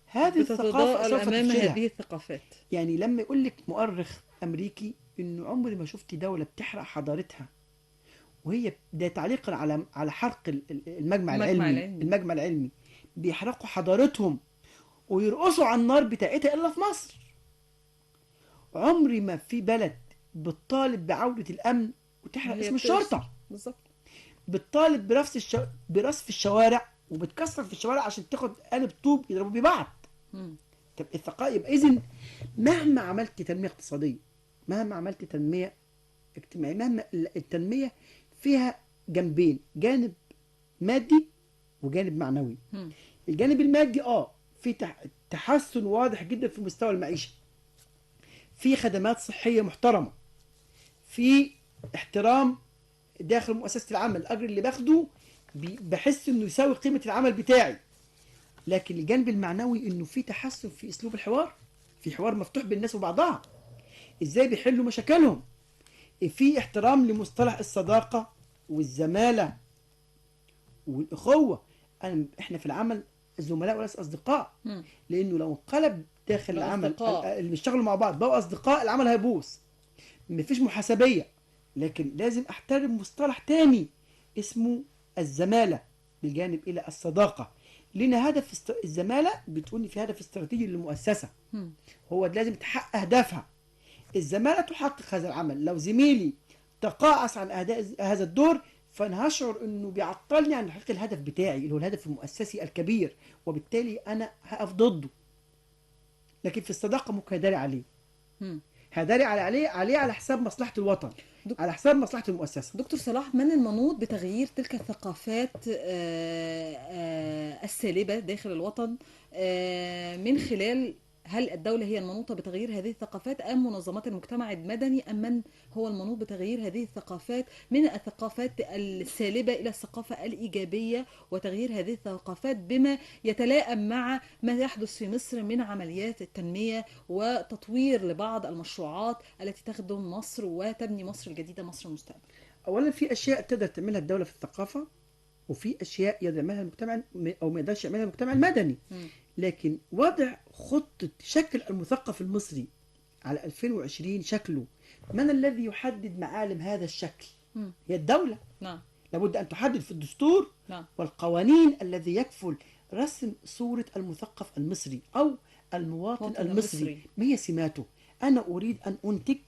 هذه الثقافة
بتتضاءل
سوف
أمام
تفشلها.
هذه الثقافات.
يعني لما يقول لك مؤرخ أمريكي إنه عمري ما شفت دولة بتحرق حضارتها، وهي ده تعليقا على حرق المجمع العلمي، بيحرقوا حضارتهم ويرقصوا على النار بتاعتها إلا في مصر. عمري ما في بلد بتطالب بعودة الأمن وتحرق اسم الشرطة.
بالظبط.
بتطالب برصف الشوارع وبتكسر في الشوارع عشان تاخد قالب طوب يضربوا بيه بعض. طب الثقافة يبقى إذن مهما عملت تنمية اقتصادية، مهما عملت تنمية اجتماعية، مهما التنمية فيها جنبين، جانب مادي وجانب معنوي. الجانب المادي في تحسن واضح جدا في مستوى المعيشة، في خدمات صحية محترمة، في احترام داخل مؤسسه العمل الاجر اللي باخده بحس انه يساوي قيمه العمل بتاعي. لكن الجانب المعنوي انه في تحسن في اسلوب الحوار، في حوار مفتوح بين الناس وبعضها، ازاي بيحلوا مشاكلهم، في احترام لمصطلح الصداقه والزماله والاخوه. احنا في العمل زملاء وليس اصدقاء،
مم.
لانه لو انقلب داخل
بقى
العمل
أصدقاء.
اللي بيشتغلوا مع بعض بقوا اصدقاء، العمل هيبوظ، مفيش محاسبيه. لكن لازم احترم مصطلح تاني اسمه الزماله بالجانب الى الصداقه. لنا هدف الزماله بتقول في هدف استراتيجي للمؤسسه،
مم.
هو لازم تحقق اهدافها. الزماله تحقق هذا العمل. لو زميلي تقاعس عن اداء هذا الدور فانا هشعر انه بيعطلني عن تحقيق الهدف بتاعي اللي هو الهدف المؤسسي الكبير، وبالتالي انا هقف ضده. لكن في الصداقه ممكن اداري عليه،
مم.
هداري عليه على حساب مصلحه الوطن،
دك-
على حساب مصلحه المؤسسه.
دكتور صلاح، من المنوط بتغيير تلك الثقافات السالبة داخل الوطن من خلال، هل الدولة هي المنوطة بتغيير هذه الثقافات أم منظمات المجتمع المدني، أم من هو المنوط بتغيير هذه الثقافات من الثقافات السالبة إلى الثقافة الإيجابية، وتغيير هذه الثقافات بما يتلائم مع ما يحدث في مصر من عمليات التنمية وتطوير لبعض المشروعات التي تخدم مصر وتبني مصر الجديدة، مصر المستقبل؟
اولا في اشياء تقدر تعملها الدوله في الثقافه، وفي اشياء يقدر يعملها المجتمع او ما يقدرش يعملها المجتمع المدني.
مم.
لكن وضع خطه شكل المثقف المصري على 2020 شكله، من الذي يحدد معالم هذا الشكل؟
مم.
هي الدوله.
نعم.
لابد ان تحدد في الدستور
نعم.
والقوانين الذي يكفل رسم صوره المثقف المصري او المواطن
المواطن
المصري.
المصري.
ما هي سماته؟ انا اريد ان انتج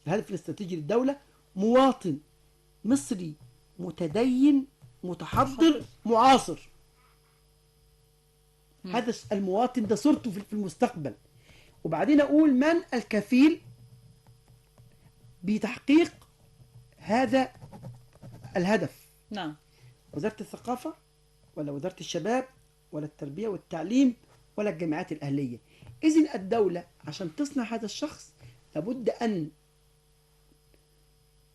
الهدف الاستراتيجي للدوله مواطن مصري متدين متحضر معاصر. هذا المواطن ده صورته في المستقبل. وبعدين اقول من الكفيل بتحقيق هذا الهدف؟
نعم.
وزارة الثقافة ولا وزارة الشباب ولا التربية والتعليم ولا الجامعات الأهلية؟ إذن الدولة عشان تصنع هذا الشخص لابد أن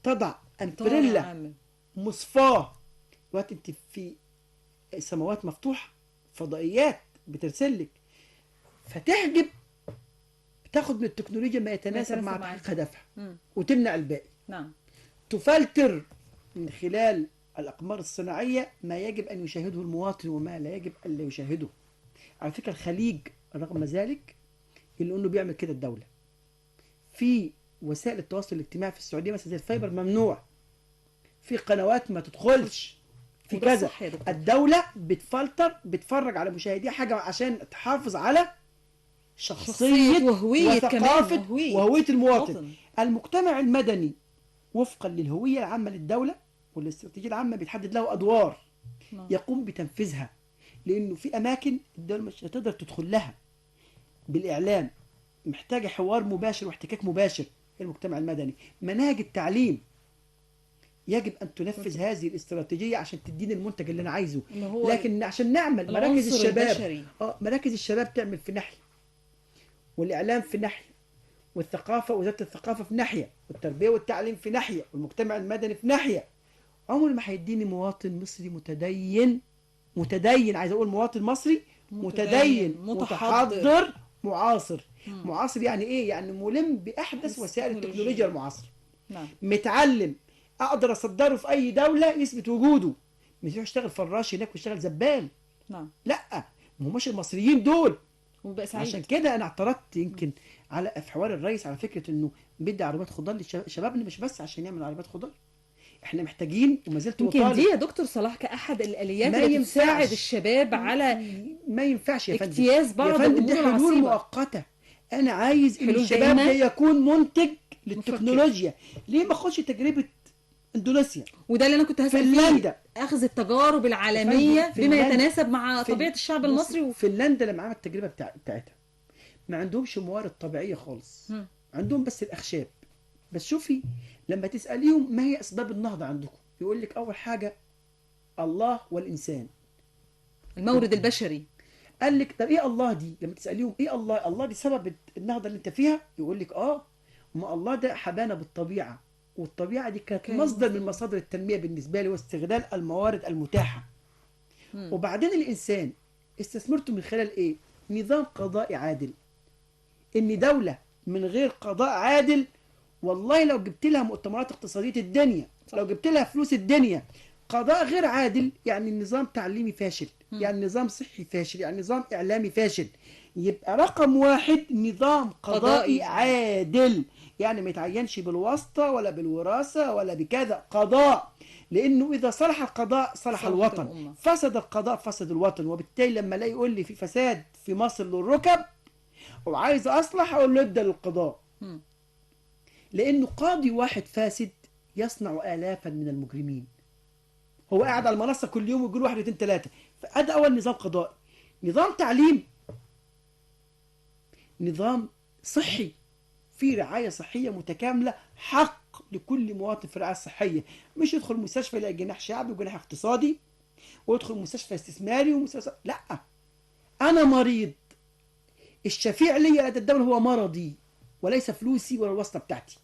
تضع أمبريلا
عامل.
مصفاة. دلوقتي أنت في سماوات مفتوحة، فضائيات بترسلك، فتحجب، بتاخد من التكنولوجيا ما يتناسب مع
معاك.
تحقيق هدفها
مم.
وتمنع الباقي.
نعم.
تفلتر من خلال الأقمار الصناعية ما يجب أن يشاهده المواطن وما لا يجب أن لا يشاهده. على فكرة الخليج رغم ذلك إلا أنه بيعمل كده الدولة. في وسائل التواصل الاجتماعي في السعودية مثلا زي الفايبر ممنوع، في قنوات ما تدخلش، في
وده
كذا.
صح يا دكتور.
الدولة بتفلتر، بتفرج على مشاهديها حاجة عشان تحافظ على شخصية
وهوية
وثقافة
كمان،
وهوية المواطن.
مواطن.
المجتمع المدني وفقا للهوية العامة للدولة والاستراتيجية العامة بيتحدد له أدوار
نعم.
يقوم بتنفيذها. لأنه في أماكن الدولة مش هتقدر تدخل لها بالإعلام، محتاجة حوار مباشر واحتكاك مباشر. المجتمع المدني مناهج التعليم يجب أن تنفذ هذه الاستراتيجية عشان تديني المنتج اللي أنا عايزه.
اللي هو
لكن عشان نعمل مراكز
العنصر
الشباب،
البشري.
مراكز الشباب تعمل في ناحية، والإعلام في ناحية، والثقافة وزارة الثقافة في ناحية، والتربية والتعليم في ناحية، والمجتمع المدني في ناحية. عمر ما هيديني مواطن مصري متدين عايز أقول مواطن مصري متدين متحضر معاصر. معاصر يعني إيه؟ يعني ملم بأحدث وسائل التكنولوجيا المعاصرة.
نعم.
متعلم أقدر أصدره في أي دولة يثبت وجوده، مش يروح يشتغل فراش هناك ويشتغل زبال.
نعم.
لا، ما هماش المصريين دول.
وبقى سعيد.
عشان كده انا اعترضت يمكن على في حوار الرئيس على فكره انه بيدي عربيات خضار لشبابنا، مش بس عشان يعمل عربيات خضار. احنا محتاجين وما زلت
يمكن
مطالب.
دي يا دكتور صلاح كأحد الآليات
ما
التي
ينفعش.
تساعد الشباب على
ما ينفعش يا فندم.
اجتياز بعض
يا فندم دي
الأمور
حلول
العصيبة.
مؤقته. انا عايز ان
حلول
الشباب ده
دايمة.
يكون منتج للتكنولوجيا. ليه ما ااخدش تجربه اندونيسيا،
وده اللي انا كنت هسأل
فنلندا؟
فيه، اخذ التجارب العالمية بما
فنلندا.
يتناسب مع طبيعة الشعب المصري
فنلندا لما عملت التجربه بتاعتها ما عندهمش موارد طبيعيه خالص. عندهم بس الاخشاب. بس شوفي لما تساليهم ما هي اسباب النهضه عندكم، يقول لك اول حاجه الله والانسان،
المورد البشري.
قال لك طب ايه الله دي؟ لما تساليهم ايه الله دي سبب النهضه اللي انت فيها، يقول لك ما الله ده حبانا بالطبيعه والطبيعة دي كانت
كان
مصدر من مصادر التنمية بالنسبة لي، واستغلال الموارد المتاحة. وبعدين الإنسان استثمرته من خلال إيه؟ نظام قضائي عادل. إن دولة من غير قضاء عادل، والله لو جبت لها مؤتمرات اقتصادية الدنيا،
صح.
لو جبت لها فلوس الدنيا، قضاء غير عادل يعني نظام تعليمي فاشل، يعني نظام صحي فاشل، يعني نظام إعلامي فاشل. يبقى رقم واحد نظام قضائي
قضائي.
عادل، يعني ما يتعينش بالواسطة ولا بالوراثة ولا بكذا، قضاء. لأنه إذا صلح القضاء صلح
صلحت
الوطن،
الأمة.
فسد القضاء فسد الوطن. وبالتالي لما الاقي يقول لي في فساد في مصر للركب وعايز أصلح، أقول له ابدأ للقضاء.
مم.
لأنه قاضي واحد فاسد يصنع آلافا من المجرمين. هو قاعد على المنصة كل يوم ويقول واحد اتنين تلاتة. فأدا أول نظام قضائي. نظام تعليم، نظام صحي، في رعاية صحية متكاملة، حق لكل مواطن في الرعاية الصحية. مش يدخل مستشفى يلاقي جناح شعبي وجناح اقتصادي، ويدخل مستشفى استثماري ومستشفى، لا. أنا مريض، الشفيع لي لدى الدولة هو مرضي، وليس فلوسي ولا الواسطة بتاعتي.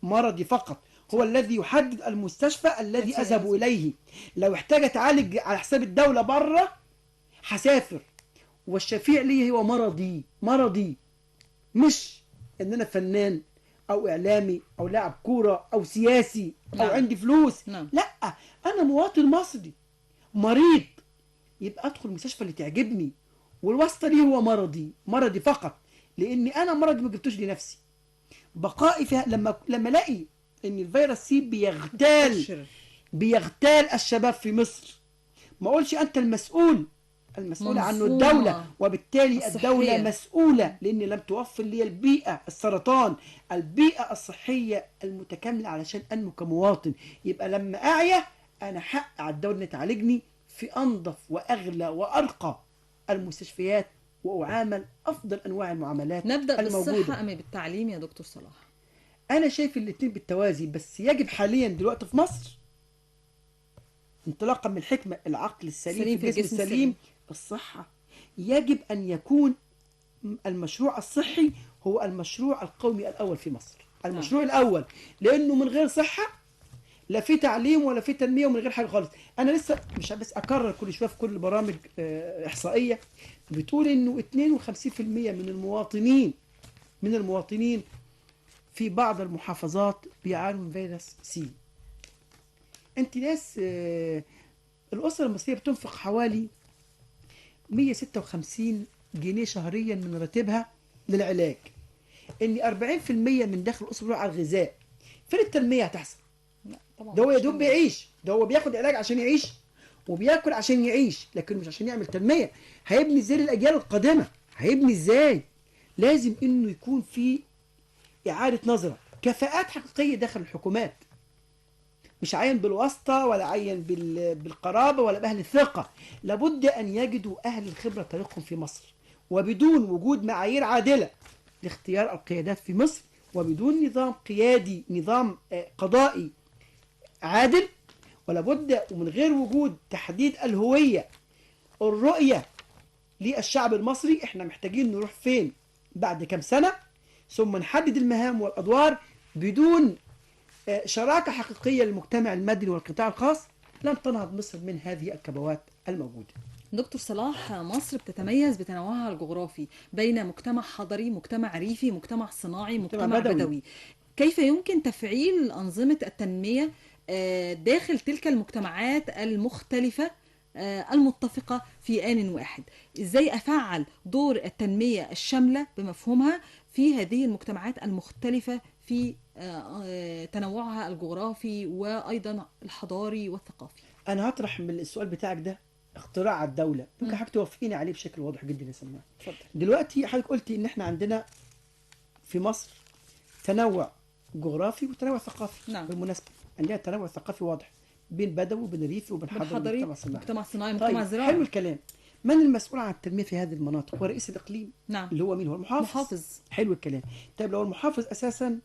مرضي فقط هو الذي يحدد المستشفى الذي أذهب إليه. لو احتاج أتعالج على حساب الدولة بره هسافر، والشفيع لي هو مرضي. مرضي مش ان انا فنان او اعلامي او لاعب كوره او سياسي او
نعم.
عندي فلوس.
نعم.
لا، انا مواطن مصري مريض، يبقى ادخل المستشفى اللي تعجبني، والواسطه دي هو مرضي. مرضي فقط، لاني انا مرضي ما جبتوش لنفسي. بقائي فيها لما الاقي ان الفيروس سي
منتشر.
بيغتال الشباب في مصر، ما اقولش انت المسؤول عنه
منظومة
الدولة، وبالتالي
الصحية.
الدولة مسؤولة لأن لم توفر لي البيئة، السرطان، البيئة الصحية المتكاملة علشان أنمو كمواطن. يبقى لما أعيا أنا حق على الدولة إن تعالجني في أنظف وأغلى وأرقى المستشفيات، وأعامل أفضل أنواع المعاملات
نبدأ
الموجودة.
بالصحة أم بالتعليم يا دكتور صلاح؟
أنا شايف الاتنين بالتوازي، بس يجب حاليا دلوقتي في مصر انطلاقا من الحكمة، العقل السليم في الجسم السليم، الصحة. يجب أن يكون المشروع الصحي هو المشروع القومي الأول في مصر، المشروع الأول. لأنه من غير صحة لا في تعليم ولا في تنمية، ومن غير حاجة خالص. أنا لسه مش بس أكرر كل شوية في كل البرامج إحصائية بتقول إنه 52% من المواطنين في بعض المحافظات بيعانوا من فيروس سي. أنت ناس الأسرة المصرية بتنفق حوالي 156 جنيه شهريا من راتبها للعلاج. ان 40% من دخل الاسره بيروح على الغذاء. فين التنميه هتحصل؟
لا طبعا.
ده هو يا دوب بيعيش، ده هو بياخد علاج عشان يعيش وبياكل عشان يعيش، لكن مش عشان يعمل تنميه. هيبني ازاي الاجيال القادمه؟ هيبني ازاي؟ لازم انه يكون في اعاده نظره، كفاءات حقيقيه داخل الحكومات، مش عين بالواسطة ولا عين بالقرابة ولا بأهل الثقة. لابد أن يجدوا أهل الخبرة طريقهم في مصر، وبدون وجود معايير عادلة لاختيار القيادات في مصر، وبدون نظام قيادي، نظام قضائي عادل، ولابد ومن غير وجود تحديد الهوية، الرؤية للشعب المصري، احنا محتاجين نروح فين بعد كم سنة، ثم نحدد المهام والأدوار بدون شراكة حقيقية للمجتمع المدني والقطاع الخاص. لن تنهض مصر من هذه الكبوات الموجودة.
دكتور صلاح، مصر بتتميز بتنوعها الجغرافي بين مجتمع حضري، مجتمع ريفي، مجتمع صناعي، مجتمع بدوي. كيف يمكن تفعيل أنظمة التنمية داخل تلك المجتمعات المختلفة المتفقة في آن واحد؟ إزاي أفعل دور التنمية الشاملة بمفهومها في هذه المجتمعات المختلفة في تنوعها الجغرافي وأيضا الحضاري والثقافي؟
أنا هطرح من السؤال بتاعك ده اختراع على الدولة، ممكن حضرتك توافقيني عليه بشكل واضح جدا يا سماح.
اتفضل.
دلوقتي حضرتك قلتي إن إحنا عندنا في مصر تنوع جغرافي وتنوع ثقافي.
نعم.
بالمناسبة عندنا تنوع ثقافي واضح بين بدوي وبين ريفي وبين حضري
مجتمع صناعي،
طيب
مجتمع زراعي.
حلو الكلام. من المسؤول عن التنمية في هذه المناطق؟ هو رئيس الإقليم.
نعم.
اللي هو مين؟ هو المحافظ.
محافظ.
حلو الكلام. طيب لو المحافظ أساسا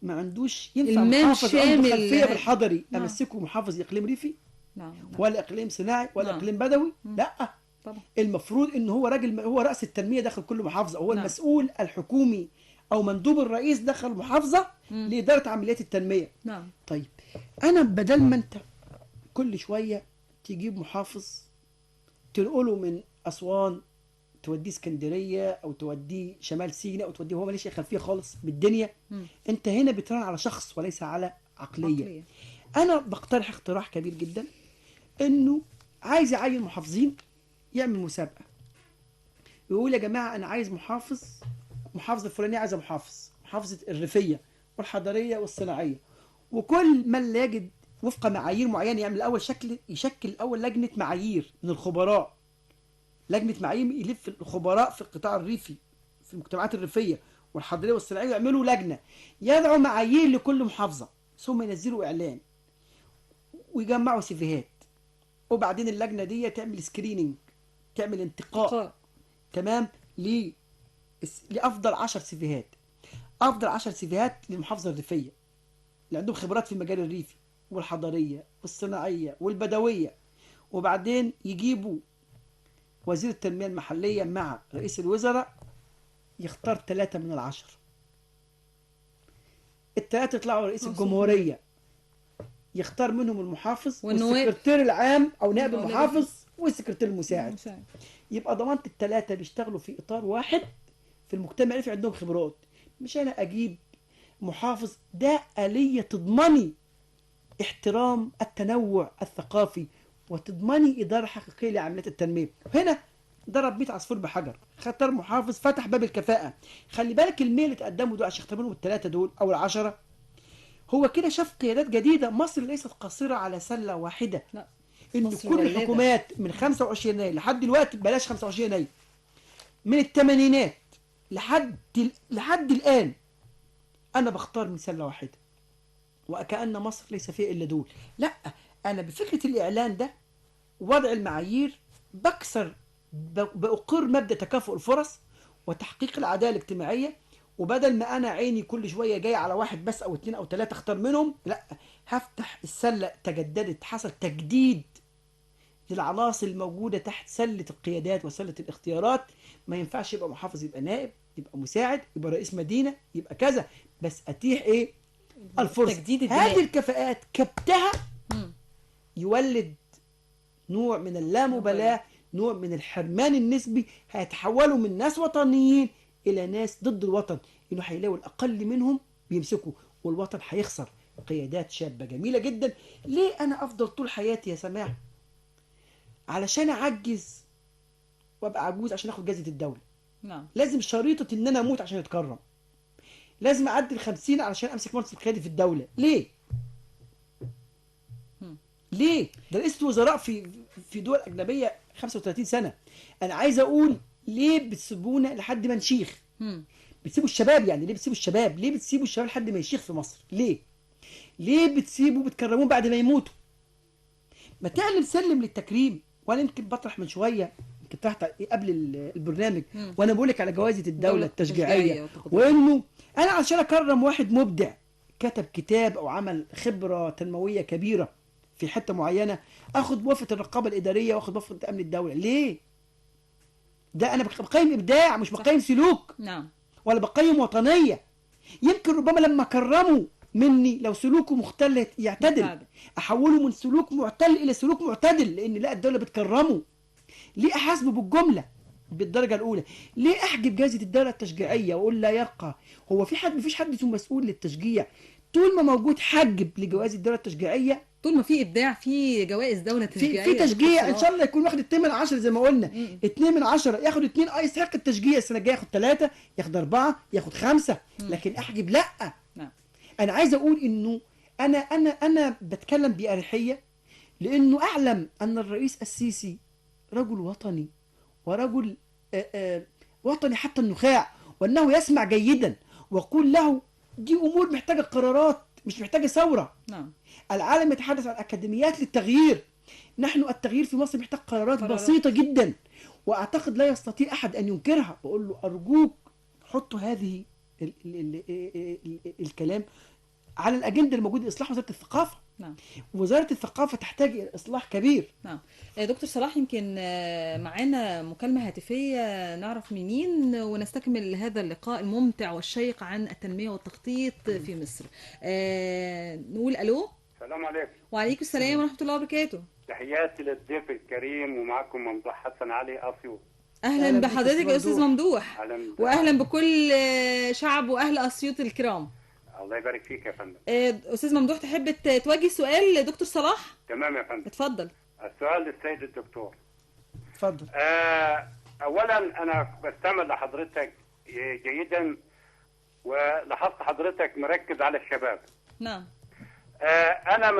ما عندوش، ينفع
المام
محافظ عنده
شامل
خلفية بالحضري
نعم.
أمسكه محافظ إقليم ريفي؟
نعم.
ولا إقليم صناعي ولا
نعم.
إقليم بدوي؟ لا
طبعا.
المفروض إن هو راجل، هو رأس التنمية داخل كل محافظة، هو
نعم.
المسؤول الحكومي او مندوب الرئيس دخل محافظه لاداره عمليات التنميه.
نعم.
طيب انا بدل ما انت كل شويه تجيب محافظ تنقله من اسوان توديه اسكندريه او توديه شمال سيناء او توديه، هو ماليش خلفيه خالص بالدنيا. انت هنا بتران على شخص وليس على عقليه. انا بقترح اقتراح كبير جدا، انه عايز يعين محافظين يعمل مسابقه، يقول يا جماعه انا عايز محافظه الفلانيه عايزه محافظه الريفيه والحضريه والصناعيه، وكل من لا يجد وفق معايير معينه يعمل الاول يشكل الاول لجنه معايير من الخبراء، لجنه معايير يلف الخبراء في القطاع الريفي في المجتمعات الريفيه والحضريه والصناعيه، يعملوا لجنه يضعوا معايير لكل محافظه، ثم ينزلوا اعلان ويجمعوا سيفيهات، وبعدين اللجنه دي تعمل سكريننج، تعمل انتقاء تمام لافضل 10 سيفيهات، افضل 10 سيفيهات للمحافظه الريفيه اللي عندهم خبرات في المجال الريفي والحضريه والصناعيه والبدويه، وبعدين يجيبوا وزير التنميه المحليه مع رئيس الوزراء يختار 3 من 10، الثلاثه يطلعوا رئيس الجمهوريه يختار منهم المحافظ والسكرتير العام او نائب المحافظ والسكرتير المساعد. يبقى ضمنت الثلاثه بيشتغلوا في اطار واحد في المجتمع الريفي عندهم خبرات. مش انا اجيب محافظ، ده آلية تضمني احترام التنوع الثقافي وتضمني إدارة حقيقية لعمليات التنمية. هنا ضرب 100 عصفور بحجر، اختار محافظ فتح باب الكفاءة. خلي بالك الميل اللي تقدموا دول عشان يختار منهم الثلاثة دول أو ال10، هو كده شاف قيادات جديدة. مصر ليست قاصرة على سلة واحدة،
لا،
إن كل الحكومات من 25 يناير لحد دلوقتي، بلاش 25 يناير، من الثمانينات لحد الآن أنا بختار من سلة واحدة، وكأن مصر ليس فيها إلا دول. لا، أنا بفكرة الإعلان ده ووضع المعايير بأقر مبدأ تكافؤ الفرص وتحقيق العدالة الاجتماعية. وبدل ما أنا عيني كل شوية جاي على واحد بس أو 2 أو 3 اختار منهم، لا، هفتح السلة، تجددت، حصل تجديد للعناصر الموجودة تحت سلة القيادات وسلة الاختيارات. ما ينفعش يبقى محافظ يبقى نائب، يبقى مساعد، يبقى رئيس مدينة، يبقى كذا، بس أتيح إيه؟ الفرصة. هذه الكفاءات كبتها يولد نوع من اللامبالاة، نوع من الحرمان النسبي. هيتحولوا من ناس وطنيين إلى ناس ضد الوطن، إنه هيلاقوا الأقل منهم بيمسكوا، والوطن هيخسر قيادات شابة جميلة جدا. ليه أنا أفضل طول حياتي يا سماح علشان أعجز وأبقى عجوز عشان أخد جائزة الدولة؟
نعم. لازم
شريطة إن أنا أموت عشان أتكرم، لازم أعدي 50 علشان أمسك منصب قيادي في الدولة. ليه؟ ليه؟ ده رئيس وزراء في دول أجنبية 35 سنة. أنا عايز أقول ليه بتسيبونا لحد ما نشيخ؟ بتسيبوا الشباب، يعني ليه بتسيبوا الشباب؟ ليه بتسيبوا الشباب لحد ما يشيخ في مصر؟ ليه بتسيبوا بتكرموه بعد ما يموتوا؟ ما تعلم سلم للتكريم. وانا يمكن بطرح من شويه، يمكن تحت قبل البرنامج وانا بقول لك على جوائز الدوله التشجيعيه، وانه انا عشان اكرم واحد مبدع كتب كتاب او عمل خبره تنمويه كبيره في حته معينه، اخد موافقه الرقابه الاداريه واخد موافقه امن الدوله. ليه؟ ده انا بقيم ابداع مش بقيم سلوك.
نعم.
ولا بقيم وطنيه. يمكن ربما لما كرموا مني لو سلوكه مختل يعتدل، احوله من سلوك معتل الى سلوك معتدل، لان لا الدوله بتكرمه. ليه احاسبه بالجمله بالدرجه الاولى؟ ليه احجب جائزه الدوله التشجيعيه واقول لا يرقى؟ هو مفيش حد اسمه مسؤول للتشجيع. طول ما موجود حجب لجوائز الدوله التشجيعيه،
طول ما في ابداع في جوائز دوله تشجيعيه،
في تشجيع ان شاء الله يكون واخد 2 من 10 زي ما قلنا. 2 من 10 ياخد 2 يستحق التشجيع. السنه الجايه ياخد 3، ياخد 4، ياخد 5، لكن احجب لا.
نعم.
انا عايز اقول انه انا بتكلم بأريحية، لانه اعلم ان الرئيس السيسي رجل وطني، ورجل وطني حتى النخاع، وانه يسمع جيدا، وقول له دي امور محتاجه قرارات مش محتاجه ثوره.
نعم.
العالم يتحدث عن اكاديميات للتغيير، نحن التغيير في مصر محتاج قرارات بسيطه جدا، واعتقد لا يستطيع احد ان ينكرها. بقول له ارجوك حطوا هذه الكلام على الاجنده الموجوده لاصلاح وزاره الثقافه.
نعم.
وزارة الثقافة تحتاج إلى إصلاح كبير.
نعم. دكتور صلاح، يمكن معانا مكالمة هاتفية نعرف مين ونستكمل هذا اللقاء الممتع والشيق عن التنمية والتخطيط في مصر. نقول ألو.
السلام عليكم.
وعليكم السلام ورحمة الله وبركاته.
تحياتي للضيف الكريم، ومعكم ممدوح حسن علي أسيوط.
أهلا بحضرتك يا أستاذ ممدوح، وأهلا بكل شعب وأهل أسيوط الكرام.
الله يبارك فيك يا فندم.
أستاذ ممدوح، تحب توجه سؤال لدكتور صلاح؟
تمام يا فندم.
اتفضل.
السؤال للسيد الدكتور.
اتفضل.
أولا أنا بستمع لحضرتك جيدا، ولاحظت حضرتك مركز على الشباب.
نعم.
أنا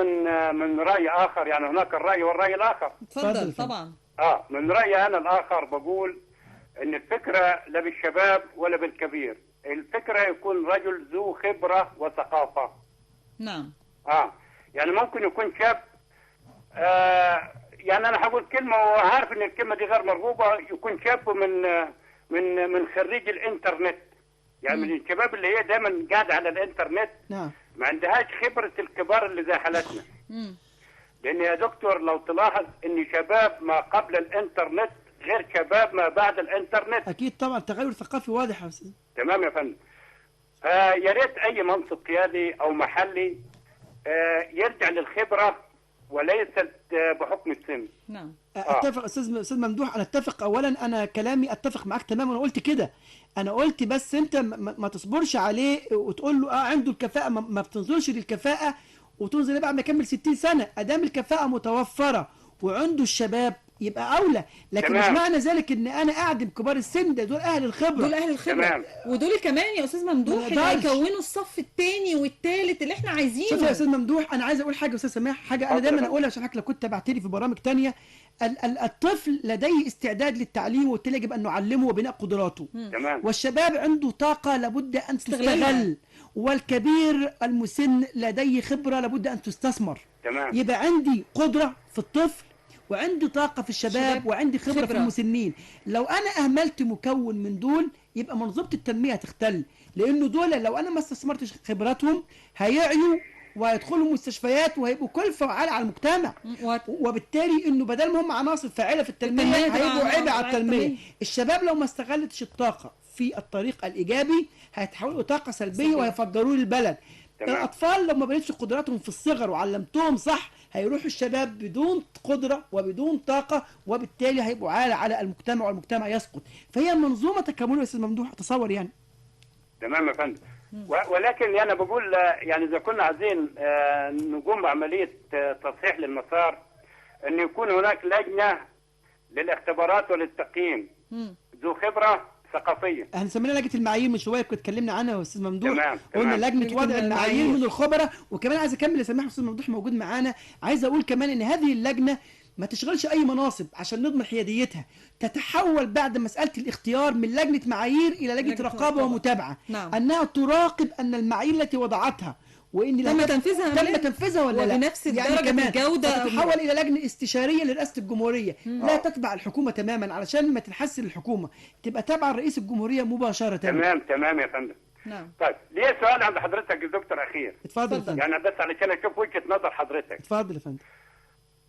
من رأي آخر، يعني هناك الرأي والرأي الآخر.
اتفضل. طبعا.
من رأيي أنا الآخر بقول إن الفكرة لا بالشباب ولا بالكبير، الفكرة يكون رجل ذو خبرة وثقافة.
نعم.
يعني ممكن يكون شاب، يعني أنا هقول كلمة وعارف إن الكلمة دي غير مرغوبة، يكون شاب من خريج الإنترنت، يعني من الشباب اللي هي دايما قاعدة على الإنترنت.
نعم.
ما عندهاش خبرة الكبار اللي زي حالتنا. لأن يا دكتور لو تلاحظ إن شباب ما قبل الإنترنت غير شباب ما بعد الإنترنت.
أكيد طبعا، تغير ثقافي واضح يا أستاذ.
تمام يا فندم. يا ريت أي منصب قيادي أو محلي يرجع للخبرة وليست بحكم السن.
نعم.
اتفق استاذ ممدوح، انا اتفق. اولا انا كلامي اتفق معاك تماما، وانا قلت كده. انا قلت بس انت ما تصبرش عليه وتقول له عنده الكفاءه، ما بتنظرش للكفاءه وتنظر ليه بعد ما يكمل 60 سنه. ادام الكفاءه متوفره وعنده الشباب يبقى اولى، لكن
تمام.
مش معنى ذلك ان انا اعدم كبار السن. ده دول اهل الخبره.
دول اهل الخبره.
تمام.
ودول كمان يا استاذ ممدوح اللي هيكونوا الصف الثاني والثالث اللي احنا عايزينه.
شوف يا استاذ ممدوح، انا عايز اقول حاجه يا استاذ سماح، حاجه انا دايما اقولها عشان حضرتك لو كنت تابعتني في برامج تانية. الطفل لديه استعداد للتعليم، وبالتالي يجب ان نعلمه وبناء قدراته.
تمام.
والشباب عنده طاقه لابد ان تستغل، والكبير المسن لديه خبره لابد ان تستثمر.
تمام.
يبقى عندي قدره في الطفل، وعندي طاقه في الشباب، وعندي خبره في المسنين. لو انا اهملت مكون من دول يبقى منظومه التنميه هتختل، لانه دول لو انا ما استثمرتش خبراتهم هيعيوا وهيدخلوا مستشفيات وهيبقوا كلفه وعالة على المجتمع. وبالتالي انه بدل ما هم عناصر فاعله في التنميه هيبقوا عبء على التنميه. الشباب لو ما استغلتش الطاقه في الطريق الايجابي هيتحولوا طاقه سلبيه وهيفجروا لي البلد.
تمام.
الاطفال لو ما بنتش قدراتهم في الصغر وعلمتهم صح هيروحوا الشباب بدون قدره وبدون طاقه، وبالتالي هيبقوا عالة على المجتمع والمجتمع يسقط. فهي منظومه تكامليه يا استاذ ممدوح، اتصور يعني.
تمام يا فندم. ولكن انا بقول يعني اذا كنا عايزين نقوم بعمليه تصحيح للمسار، ان يكون هناك لجنه للاختبارات وللتقييم ذو خبره ثقافيه.
احنا سمينا لجنه المعايير من شويه، كنت اتكلمنا عنها يا استاذ ممدوح.
تمام.
قلنا لجنه وضع المعايير من الخبراء. وكمان عايز اكمل يا سماح، استاذ ممدوح موجود معانا، عايز اقول كمان ان هذه اللجنه ما تشغلش اي مناصب عشان نضمن حياديتها، تتحول بعد مساله الاختيار من لجنه معايير الى لجنه رقابه ومتابعه.
نعم.
انها تراقب ان المعايير التي وضعتها وان
تم تنفيذها
ولا لا،
وبنفس
يعني
درجه
كمان
الجوده.
تتحول الى لجنه استشاريه لرئاسه الجمهوريه. لا تتبع الحكومه تماما، علشان ما تنحسن الحكومه، تبقى تابعه لرئيس الجمهوريه مباشره.
تمام يا فندم.
نعم.
طيب ليه سؤال عند حضرتك يا دكتور اخير؟
اتفضل يا فندم.
يعني بس علشان اشوف وجهه نظر حضرتك.
اتفضل يا فندم.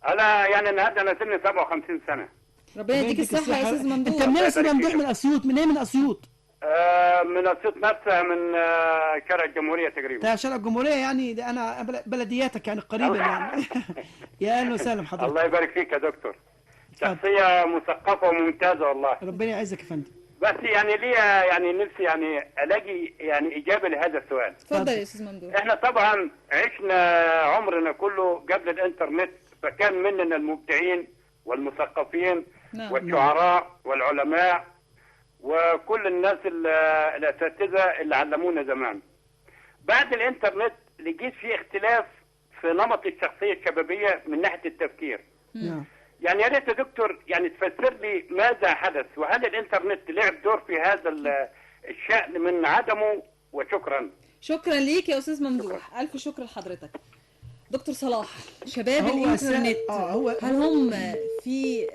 انا يعني النهارده انا سني 57 سنه.
ربنا يديك الصحه يا استاذ ممدوح.
انت منين يا استاذ ممدوح؟ من اسيوط. من ايه؟ من اسيوط؟
من اسيوط نفسها، من شارع الجمهوريه تقريبا.
ده شارع الجمهوريه يعني، ده انا بلدياتك يعني قريبا يعني. يا اهلا وسهلا بحضرتك.
الله يبارك فيك يا دكتور. شخصيه مثقفه وممتازه والله.
ربنا يعزك يا فندم.
بس يعني ليا يعني نفسي يعني الاقي يعني اجابه لهذا السؤال.
اتفضل يا استاذ ممدوح.
احنا طبعا عشنا عمرنا كله قبل الانترنت، فكان مننا المبدعين والمثقفين.
نعم.
والشعراء والعلماء وكل الناس الاساتذه اللي علمونا زمان. بعد الانترنت لقيت في اختلاف في نمط الشخصيه الشبابيه من ناحيه التفكير.
نعم.
يعني يا ريت يا دكتور يعني تفسر لي ماذا حدث، وهل الانترنت لعب دور في هذا الشأن من عدمه؟ وشكرا.
شكرا ليك يا استاذ ممدوح، الف شكر لحضرتك. دكتور صلاح، شباب الانترنت هل هم في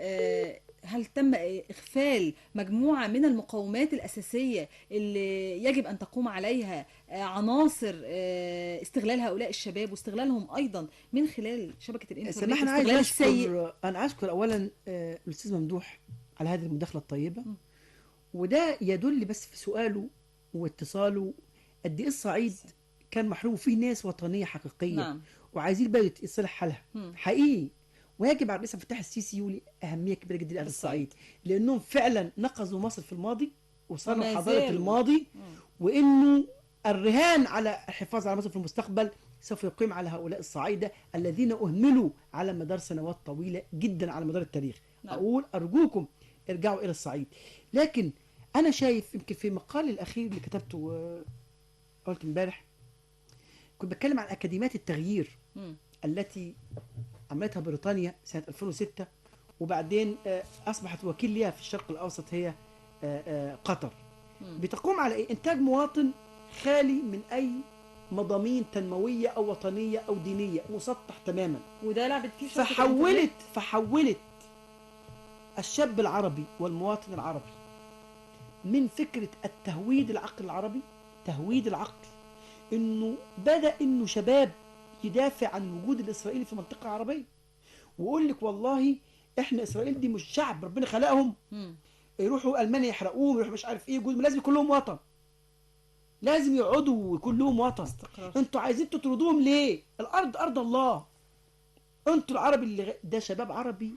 هل تم إغفال مجموعة من المقومات الأساسية اللي يجب أن تقوم عليها عناصر استغلال هؤلاء الشباب واستغلالهم أيضا من خلال شبكة الإنترنت؟
سماح، أنا عايز
استغلال السيء.
أنا أشكر أولا الأستاذ ممدوح على هذه المداخلة الطيبة، وده يدل بس في سؤاله واتصاله قد إيه الصعيد كان محروم فيه ناس وطنية حقيقية.
نعم.
وعايزين بقى يتصلح حالها حقيقي. ويجب على الرئيس عبد الفتاح السيسي يولي أهمية كبيرة جدا لأهل الصعيد، لأنهم فعلا نقذوا مصر في الماضي وصنعوا حضارة الماضي، وإنه الرهان على الحفاظ على مصر في المستقبل سوف يقيم على هؤلاء الصعايدة الذين أهملوا على مدار سنوات طويلة جدا على مدار التاريخ.
نعم.
أقول أرجوكم ارجعوا إلى الصعيد. لكن أنا شايف يمكن في مقالي الأخير اللي كتبته قلت امبارح، كنت بتكلم عن أكاديميات التغيير التي عملتها بريطانيا سنة 2006، وبعدين أصبحت وكيل ليها في الشرق الأوسط هي قطر. بتقوم على إيه؟ إنتاج مواطن خالي من أي مضامين تنموية أو وطنية أو دينية، مسطح تماما.
وده لعبت فيه
فحولت الشاب العربي والمواطن العربي من فكرة التهويد العقل العربي، تهويد العقل، إنه بدأ إنه شباب يدافع عن الوجود الإسرائيلي في منطقة عربية، ويقول لك والله إحنا إسرائيل دي مش شعب ربنا خلقهم يروحوا ألمانيا يحرقوهم، يروحوا مش عارف إيه، لازم يكون لهم وطن، لازم يقعدوا ويكون لهم وطن. انتوا عايزين تطردوهم ليه؟ الارض ارض الله. انتوا العربي اللي ده شباب عربي،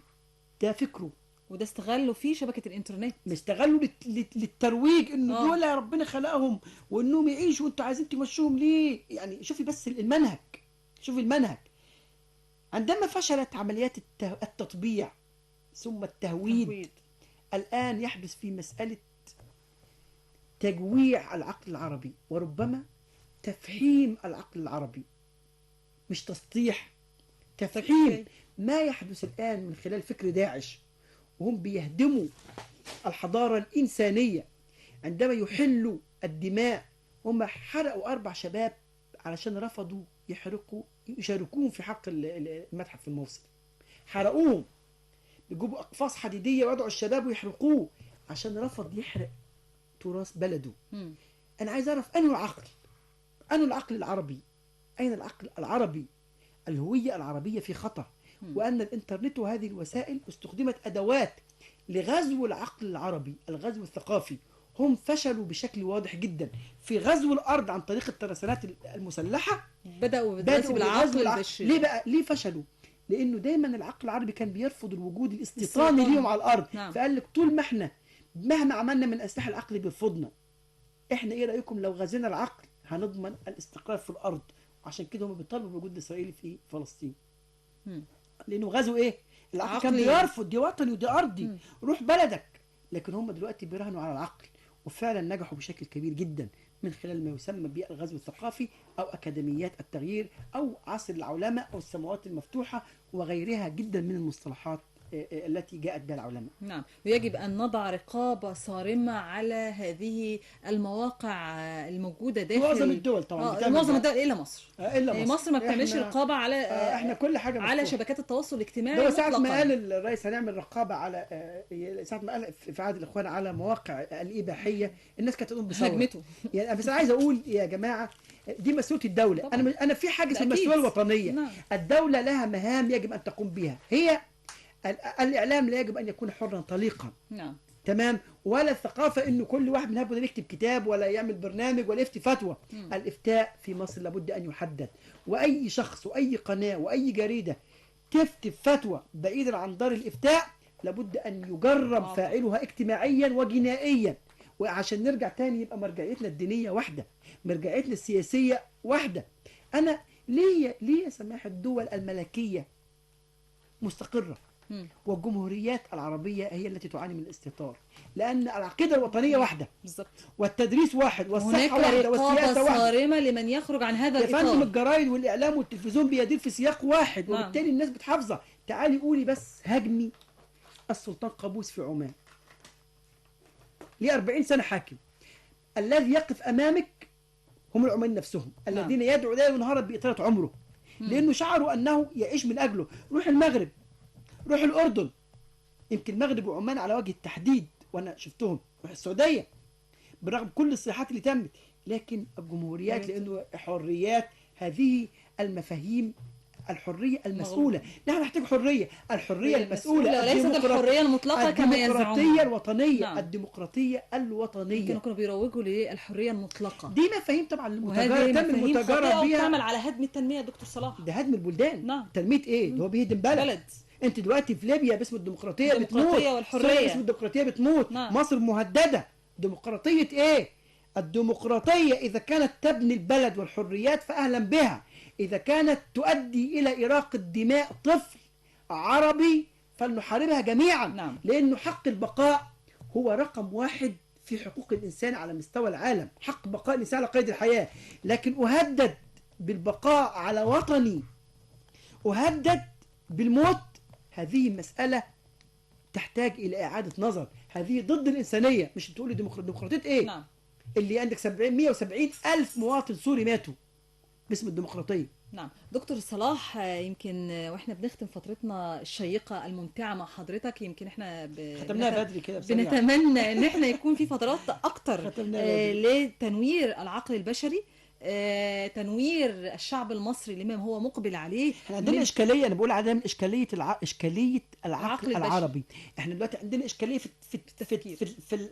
ده فكره،
وده استغلوا فيه شبكة الانترنت،
استغلوا للترويج انه دول ربنا خلقهم وانهم يعيشوا، وانتوا عايزين تمشوهم ليه؟ يعني شوفي بس المنهج، شوفي المنهج. عندما فشلت عمليات التطبيع ثم التهويد، الآن يحدث في مسألة تجويع العقل العربي، وربما تفحيم العقل العربي، مش تسطيح، تفحيم. ما يحدث الآن من خلال فكر داعش وهم بيهدموا الحضارة الإنسانية عندما يحلوا الدماء. هم حرقوا 4 شباب علشان رفضوا يشاركوهم في حق المتحف في الموصل، حرقوهم، بيجيبوا أقفاص حديدية ويضعوا الشباب ويحرقوه عشان رفض يحرق تراث بلده. أنا عايز أعرف أنه العقل العربي، أين العقل العربي؟ الهوية العربية في خطر، وأن الإنترنت وهذه الوسائل استخدمت أدوات لغزو العقل العربي، الغزو الثقافي. هم فشلوا بشكل واضح جدا في غزو الأرض عن طريق الترسانات المسلحة،
بدأوا بالعقل
ليه بقى؟ ليه فشلوا؟ لأنه دايما العقل العربي كان بيرفض الوجود الاستيطاني ليهم على الأرض.
نعم.
فقال لك طول ما احنا مهما عملنا من أسلحة العقل بيرفضنا، احنا ايه رأيكم لو غزينا العقل هنضمن الاستقرار في الأرض. عشان كده هم بيطالبوا بوجود إسرائيلي في فلسطين، لأنه غزو ايه؟ العقل كان بيرفض، دي وطني ودي أرضي، روح بلدك. لكن هم دلوقتي بيراهنوا على العقل، وفعلا نجحوا بشكل كبير جدا من خلال ما يسمى بالغزو الثقافي أو أكاديميات التغيير أو عصر العولمة أو السماوات المفتوحة وغيرها جدا من المصطلحات التي جاءت بها العلماء.
نعم، ويجب أن نضع رقابة صارمة على هذه المواقع الموجودة داخل
معظم الدول طبعا،
معظم الدول إلا مصر.
إلا
مصر ما بتعملش رقابة على
احنا كل حاجة
على شبكات التواصل الاجتماعي.
ده ساعة ما قال الرئيس هنعمل رقابة على ساعة ما قال في عهد الإخوان على مواقع الإباحية، الناس كانت تقوم بثورة
هجمته.
يعني بس أنا عايز أقول يا جماعة دي مسؤولية الدولة. أنا في حاجة اسمها المسؤولية الوطنية.
نعم.
الدولة لها مهام يجب أن تقوم بها. هي الإعلام لا يجب أن يكون حرا طليقا.
نعم.
تمام. ولا الثقافة إنه كل واحد منها بده يكتب كتاب ولا يعمل برنامج ولا يفتي فتوى. الإفتاء في مصر لابد أن يحدد، وأي شخص وأي قناة وأي جريدة تفتي فتوى بعيدا عن دار الإفتاء لابد أن يجرم فاعلها اجتماعيا وجنائيا. وعشان نرجع تاني يبقى مرجعيتنا الدينية واحدة، مرجعيتنا السياسية واحدة. أنا ليه سماح الدول الملكية مستقرة والجمهوريات العربية هي التي تعاني من الاستهتار؟ لأن العقيدة الوطنية واحدة
بالظبط،
والتدريس واحد والصحة واحدة والسياسة واحدة.
صارمة لمن يخرج عن هذا الإطار.
يا فندم الجرايد والإعلام والتلفزيون بيدير في سياق واحد، وبالتالي الناس بتحافظها. تعالي قولي بس هاجمي السلطان قابوس في عمان، ليه 40 سنة حاكم. الذي يقف أمامك هم العمال نفسهم الذين يدعوا ليلا ونهارا بإطالة عمره، لأنه شعروا أنه يعيش من أجله. روح المغرب، روح الأردن، يمكن المغرب وعمان على وجه التحديد، وانا شفتهم، السعوديه برغم كل الصيحات اللي تمت، لكن الجمهوريات لانه حريات، هذه المفاهيم، الحريه المسؤوله، نحن نحتاج حريه، الحريه المسؤوله
وليست الحريه المطلقه كما يزعمون.
الديمقراطيه الوطنيه،
نعم.
الديمقراطيه الوطنيه
كانوا بيروجوا للحريه المطلقه،
دي مفاهيم طبعا
وهذه
تم
مفاهيم
المتجارة
خاطئه
بيها،
وبتعمل على هدم التنميه يا دكتور صلاح.
ده هدم البلدان.
نعم.
تنميه ايه؟ ده هو بيهدم بلد. انت دلوقتي في ليبيا باسم الديمقراطيه بتموت،
والحريه
سوريا باسم الديمقراطيه بتموت.
نعم.
مصر مهدده. ديمقراطيه ايه؟ الديمقراطيه اذا كانت تبني البلد والحريات فاهلا بها، اذا كانت تؤدي الى اراقه دماء طفل عربي فلنحاربها جميعا.
نعم.
لانه حق البقاء هو رقم واحد في حقوق الانسان على مستوى العالم، حق بقاء الانسان على قيد الحياه. لكن اهدد بالبقاء على وطني، اهدد بالموت، هذه مسألة تحتاج إلى إعادة نظر، هذه ضد الإنسانية. مش تقولي ديمقراطية إيه؟
نعم.
اللي عندك 170 ألف مواطن سوري ماتوا باسم الديمقراطية.
نعم دكتور صلاح، يمكن واحنا بنختم فترتنا الشيقة الممتعة مع حضرتك، يمكن احنا
ختمناها بدري كده بسريع.
بنتمنى ان احنا يكون في فترات اكتر لتنوير العقل البشري، تنوير الشعب المصري لما هو مقبل عليه.
احنا عندنا اشكاليه، انا بقول عدم اشكاليه اشكاليه العقل العربي. احنا دلوقتي عندنا اشكاليه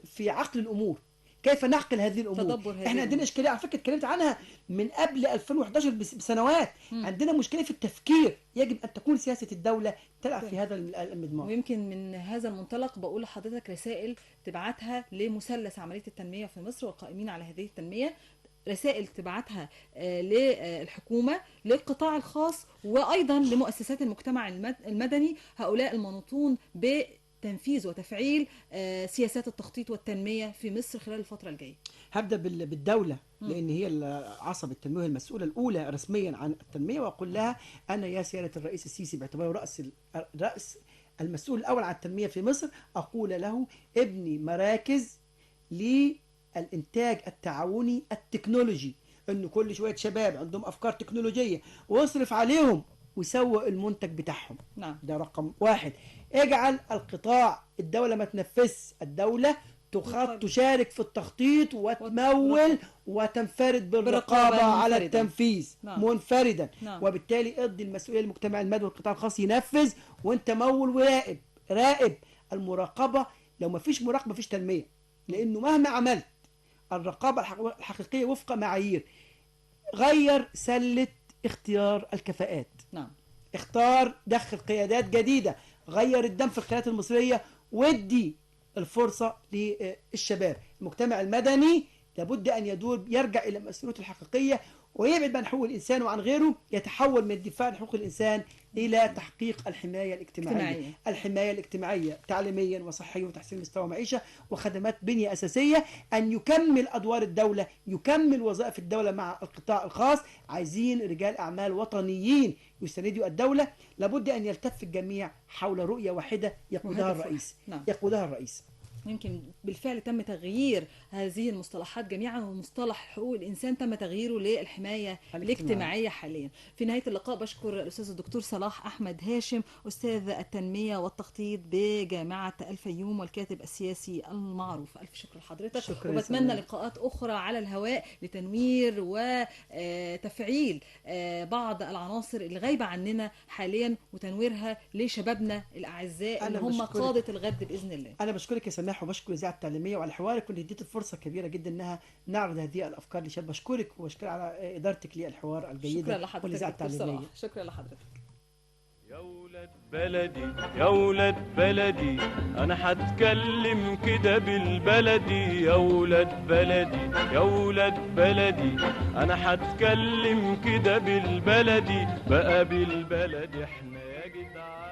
في عقل الامور، كيف نعقل هذه الامور. احنا عندنا اشكاليه على فكره اتكلمت عنها من قبل 2011 بسنوات. عندنا مشكله في التفكير، يجب ان تكون سياسه الدوله تلعب في هذا المضمار.
ويمكن من هذا المنطلق بقول لحضرتك رسائل تبعتها لمثلث عمليه التنميه في مصر والقائمين على هذه التنميه، رسائل تبعتها للحكومة، للقطاع الخاص، وأيضا لمؤسسات المجتمع المدني، هؤلاء المنوطون بتنفيذ وتفعيل سياسات التخطيط والتنمية في مصر خلال الفترة الجاية.
هبدأ بالدولة لأن هي عصب التنمية المسؤولة الأولى رسميا عن التنمية، وأقول لها أنا يا سيادة الرئيس السيسي باعتباره رأس المسؤول الأول عن التنمية في مصر، أقول له ابني مراكز الانتاج التعاوني التكنولوجي، انه كل شويه شباب عندهم افكار تكنولوجيه واصرف عليهم ويسوق المنتج بتاعهم.
نعم.
ده رقم واحد. اجعل القطاع، الدوله ما تنفذش، الدوله تشارك في التخطيط وتمول وتنفرد بالرقابه على التنفيذ.
نعم.
منفردا.
نعم.
وبالتالي ادي المسؤوليه للمجتمع المدني والقطاع الخاص ينفذ، وانت مول وراقب. راقب المراقبه، لو ما فيش مراقبه ما فيش تنميه، لانه مهما عملت الرقابة الحقيقية وفق معايير. غير سلة اختيار الكفاءات.
نعم.
دخل قيادات جديدة، غير الدم في القيادات المصرية، ودي الفرصة للشباب. المجتمع المدني لابد أن يرجع إلى مسؤوليته الحقيقية، ويبعد عن حقوق الإنسان وعن غيره، يتحول من الدفاع عن حقوق الإنسان إلى تحقيق الحماية الاجتماعية. الحماية الاجتماعية تعليميا وصحيا وتحسين مستوى معيشة وخدمات بنية أساسية، أن يكمل أدوار الدولة، يكمل وظائف الدولة مع القطاع الخاص. عايزين رجال أعمال وطنيين يساندوا الدولة. لابد أن يلتف الجميع حول رؤية واحدة يقودها الرئيس.
نعم.
يقودها الرئيس.
يمكن بالفعل تم تغيير هذه المصطلحات جميعا، ومصطلح حقوق الإنسان تم تغييره للحماية الاجتماعية حاليا. في نهاية اللقاء بشكر الأستاذ الدكتور صلاح أحمد هاشم، أستاذ التنمية والتخطيط بجامعة الفيوم والكاتب السياسي المعروف. ألف شكر لحضرتك، وبتمنى لقاءات أخرى على الهواء لتنوير وتفعيل بعض العناصر اللي غايبة عننا حاليا وتنويرها لشبابنا الأعزاء اللي هم قادة الغد بإذن الله.
أنا بشكرك يا سماح، وبشكر الإذاعة التعليمية وعلى حوارك، واللي اديت فرصة كبيرة جدا انها نعرض هذه الافكار للشباب. بشكرك وبشكر على ادارتك للحوار الجيدة والإذاعة التعليمية.
شكرا لحضرتك.
يا ولاد بلدي يا ولاد بلدي، انا هتكلم كده بالبلدي. يا ولاد بلدي يا ولاد بلدي، انا هتكلم كده بالبلدي. بقى بالبلدي احنا يا جدعان.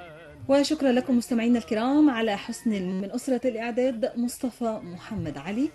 وشكرا لكم مستمعينا الكرام على حسن من أسرة الإعداد مصطفى محمد علي.